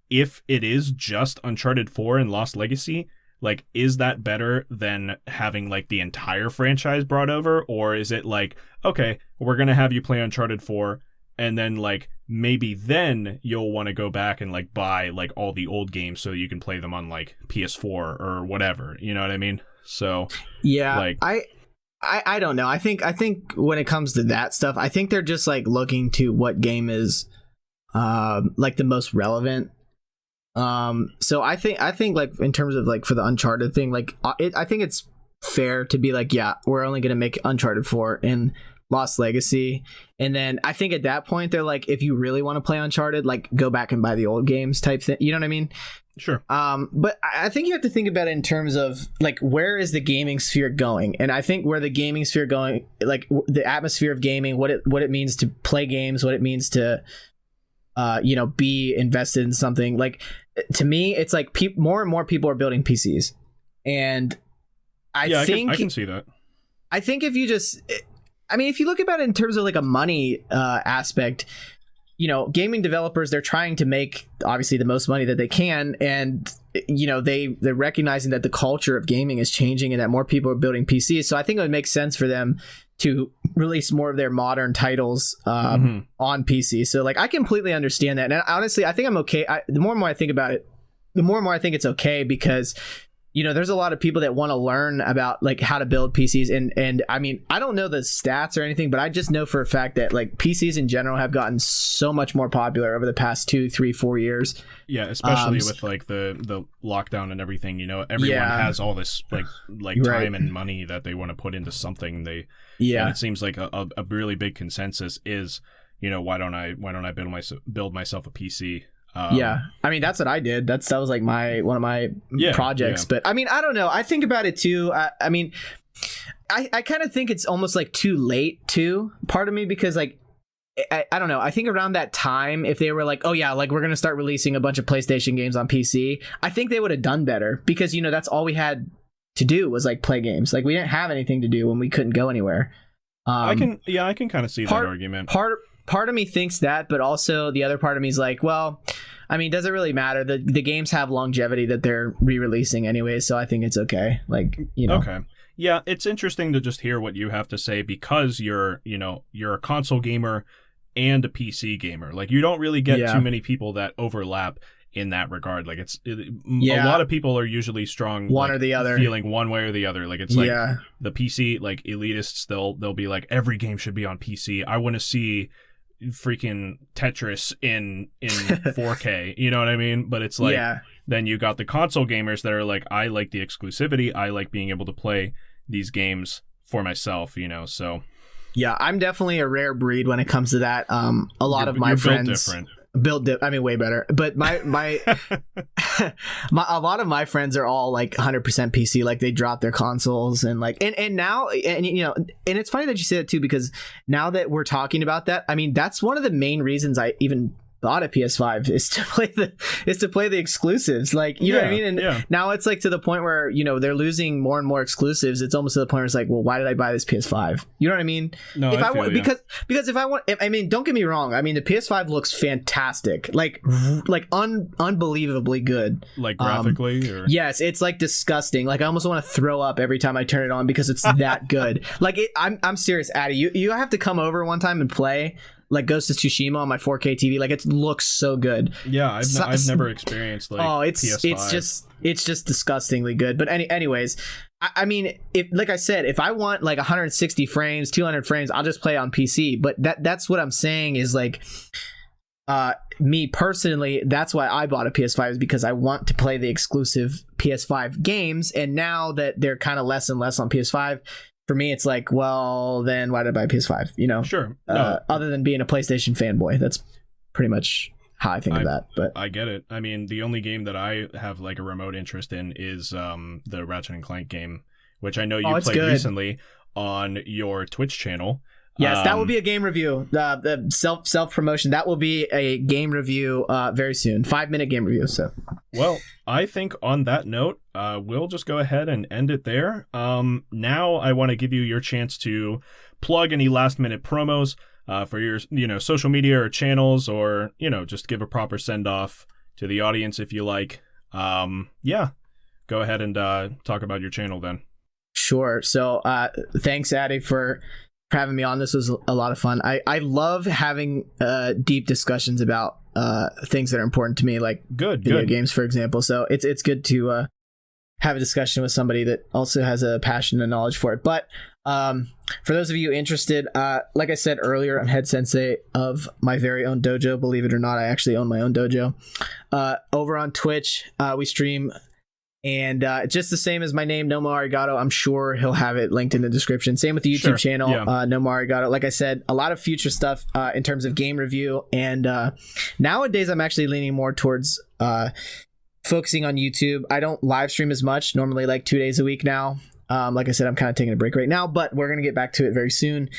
if it is just Uncharted 4 and Lost Legacy, like, is that better than having like the entire franchise brought over? Or is it like, okay, we're going to have you play Uncharted 4, and then like maybe then you'll want to go back and like buy like all the old games so you can play them on like PS4 or whatever, you know what I mean? So like, I don't know. I think when it comes to that stuff, I think they're just like looking to what game is like the most relevant. So I think like in terms of like for the Uncharted thing, like I think it's fair to be like, yeah, we're only going to make Uncharted 4 and Lost Legacy. And then I think at that point they're like, if you really want to play Uncharted, like, go back and buy the old games type thing. You know what I mean? Sure. But I think you have to think about it in terms of like, where is the gaming sphere going? And I think where the gaming sphere going, like the atmosphere of gaming, what it means to play games, what it means to you know, be invested in something. Like, to me, it's like more and more people are building PCs, and I think I can see that. I think if you just, I mean, if you look about it in terms of like a money aspect, you know, gaming developers, they're trying to make obviously the most money that they can, and you know, they're recognizing that the culture of gaming is changing and that more people are building PCs. So I think it would make sense for them to release more of their modern titles on PC. So like, I completely understand that. And honestly, I think I'm okay. The more and more I think about it, the more and more I think it's okay, because, you know, there's a lot of people that want to learn about like how to build PCs. And I mean, I don't know the stats or anything, but I just know for a fact that like PCs in general have gotten so much more popular over the past 2, 3, 4 years. Yeah, especially with like the lockdown and everything, you know, everyone has all this like time and money that they want to put into something. And it seems like a really big consensus is, you know, why don't I build myself a PC? I mean, that's what I did. That was like one of my projects. But I mean, I don't know. I think about it too. I mean, I kind of think it's almost like too late too, part of me, because like I don't know. I think around that time, if they were like, oh yeah, like we're going to start releasing a bunch of PlayStation games on PC, I think they would have done better because, you know, that's all we had to do was like play games. Like we didn't have anything to do when we couldn't go anywhere. I can kind of see that argument. Part of me thinks that, but also the other part of me is like, well, I mean, does it really matter? The games have longevity that they're re-releasing anyway, so I think it's okay. Like, you know. Okay. Yeah, it's interesting to just hear what you have to say because you're a console gamer and a PC gamer. Like, you don't really get too many people that overlap in that regard. Like, a lot of people are usually strong one or the other, feeling one way or the other. Like, it's like the PC, like elitists, they'll be like, every game should be on PC. I want to see freaking Tetris in 4K. You know what I mean? But it's like, then you got the console gamers that are like, I like the exclusivity. I like being able to play these games for myself, you know. So yeah, I'm definitely a rare breed when it comes to that. A lot of my friends I mean, way better. But my a lot of my friends are all like 100% PC. Like they drop their consoles and like and now and you know, and it's funny that you say that too, because now that we're talking about that, I mean, that's one of the main reasons I even bought a PS5 is to play the exclusives. Like, you know what I mean? And now it's like to the point where, you know, they're losing more and more exclusives. It's almost to the point where it's like, well, why did I buy this PS5? You know what I mean? No, if I want, because if I want, I mean, don't get me wrong. I mean, the PS5 looks fantastic, like unbelievably good. Like graphically, or yes, it's like disgusting. Like I almost want to throw up every time I turn it on because it's that good. Like I'm serious, Addy. You have to come over one time and play like Ghost of Tsushima on my 4K TV. Like it looks so good. Yeah, I've never experienced like PS5. It's just disgustingly good. But anyways, I mean, if like I said, if I want like 160 frames, 200 frames, I'll just play on PC. But that's what I'm saying is like, me personally, that's why I bought a PS5, is because I want to play the exclusive PS5 games. And now that they're kind of less and less on PS5, for me, it's like, well, then why did I buy a PS5? You know, sure. Other than being a PlayStation fanboy, that's pretty much how I think of that. But I get it. I mean, the only game that I have like a remote interest in is the Ratchet and Clank game, which I know you played recently on your Twitch channel. Yes, that will be a game review. The self promotion, that will be a game review very soon. 5-minute game review. So, well, I think on that note, we'll just go ahead and end it there. Now I want to give you your chance to plug any last minute promos for your social media or channels, or just give a proper send off to the audience if you like. Go ahead and talk about your channel then. Sure. So thanks, Addy, for having me on. This was a lot of fun. I love having deep discussions about things that are important to me, like video games, for example. So it's good to have a discussion with somebody that also has a passion and knowledge for it. But for those of you interested, like I said earlier, I'm head sensei of my very own dojo. Believe it or not, I actually own my own dojo. Over on Twitch, we stream. And just the same as my name, NoMoArigato. I'm sure he'll have it linked in the description. Same with the YouTube channel, NoMoArigato. Like I said, a lot of future stuff in terms of game review. And nowadays, I'm actually leaning more towards focusing on YouTube. I don't live stream as much, normally like 2 days a week now. Like I said, I'm kind of taking a break right now, but we're going to get back to it very soon.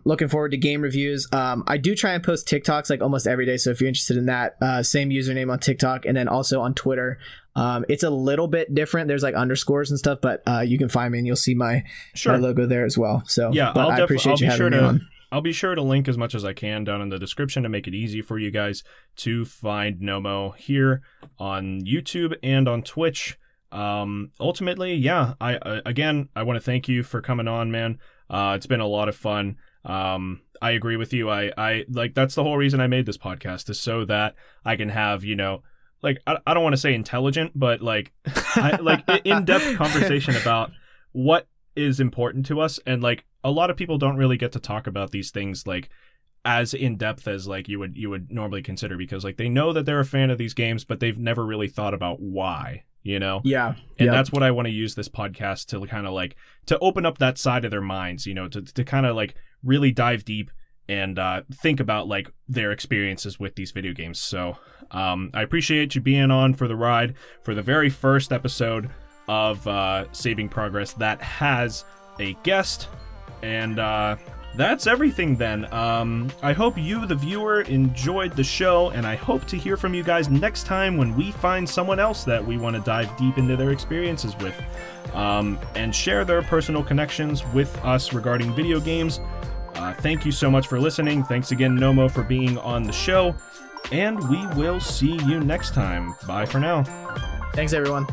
Looking forward to game reviews. I do try and post TikToks like almost every day. So if you're interested in that, same username on TikTok, and then also on Twitter. It's a little bit different. There's like underscores and stuff, but you can find me and you'll see my logo there as well. So yeah, I appreciate you having me on. I'll be sure to link as much as I can down in the description to make it easy for you guys to find NoMo here on YouTube and on Twitch. Ultimately, I want to thank you for coming on, man. It's been a lot of fun. I agree with you. I like, that's the whole reason I made this podcast, is so that I can have, like, I don't want to say intelligent, but like, in-depth conversation about what is important to us. And like, a lot of people don't really get to talk about these things like as in depth as like you would normally consider, because like they know that they're a fan of these games, but they've never really thought about why, And that's what I want to use this podcast to kind of like, to open up that side of their minds, to kind of like really dive deep and think about like their experiences with these video games. So I appreciate you being on for the ride for the very first episode of Saving Progress that has a guest. And that's everything then. I hope you, the viewer, enjoyed the show, and I hope to hear from you guys next time when we find someone else that we want to dive deep into their experiences with, and share their personal connections with us regarding video games. Thank you so much for listening. Thanks again, NoMo, for being on the show, and we will see you next time. Bye for now. Thanks, everyone.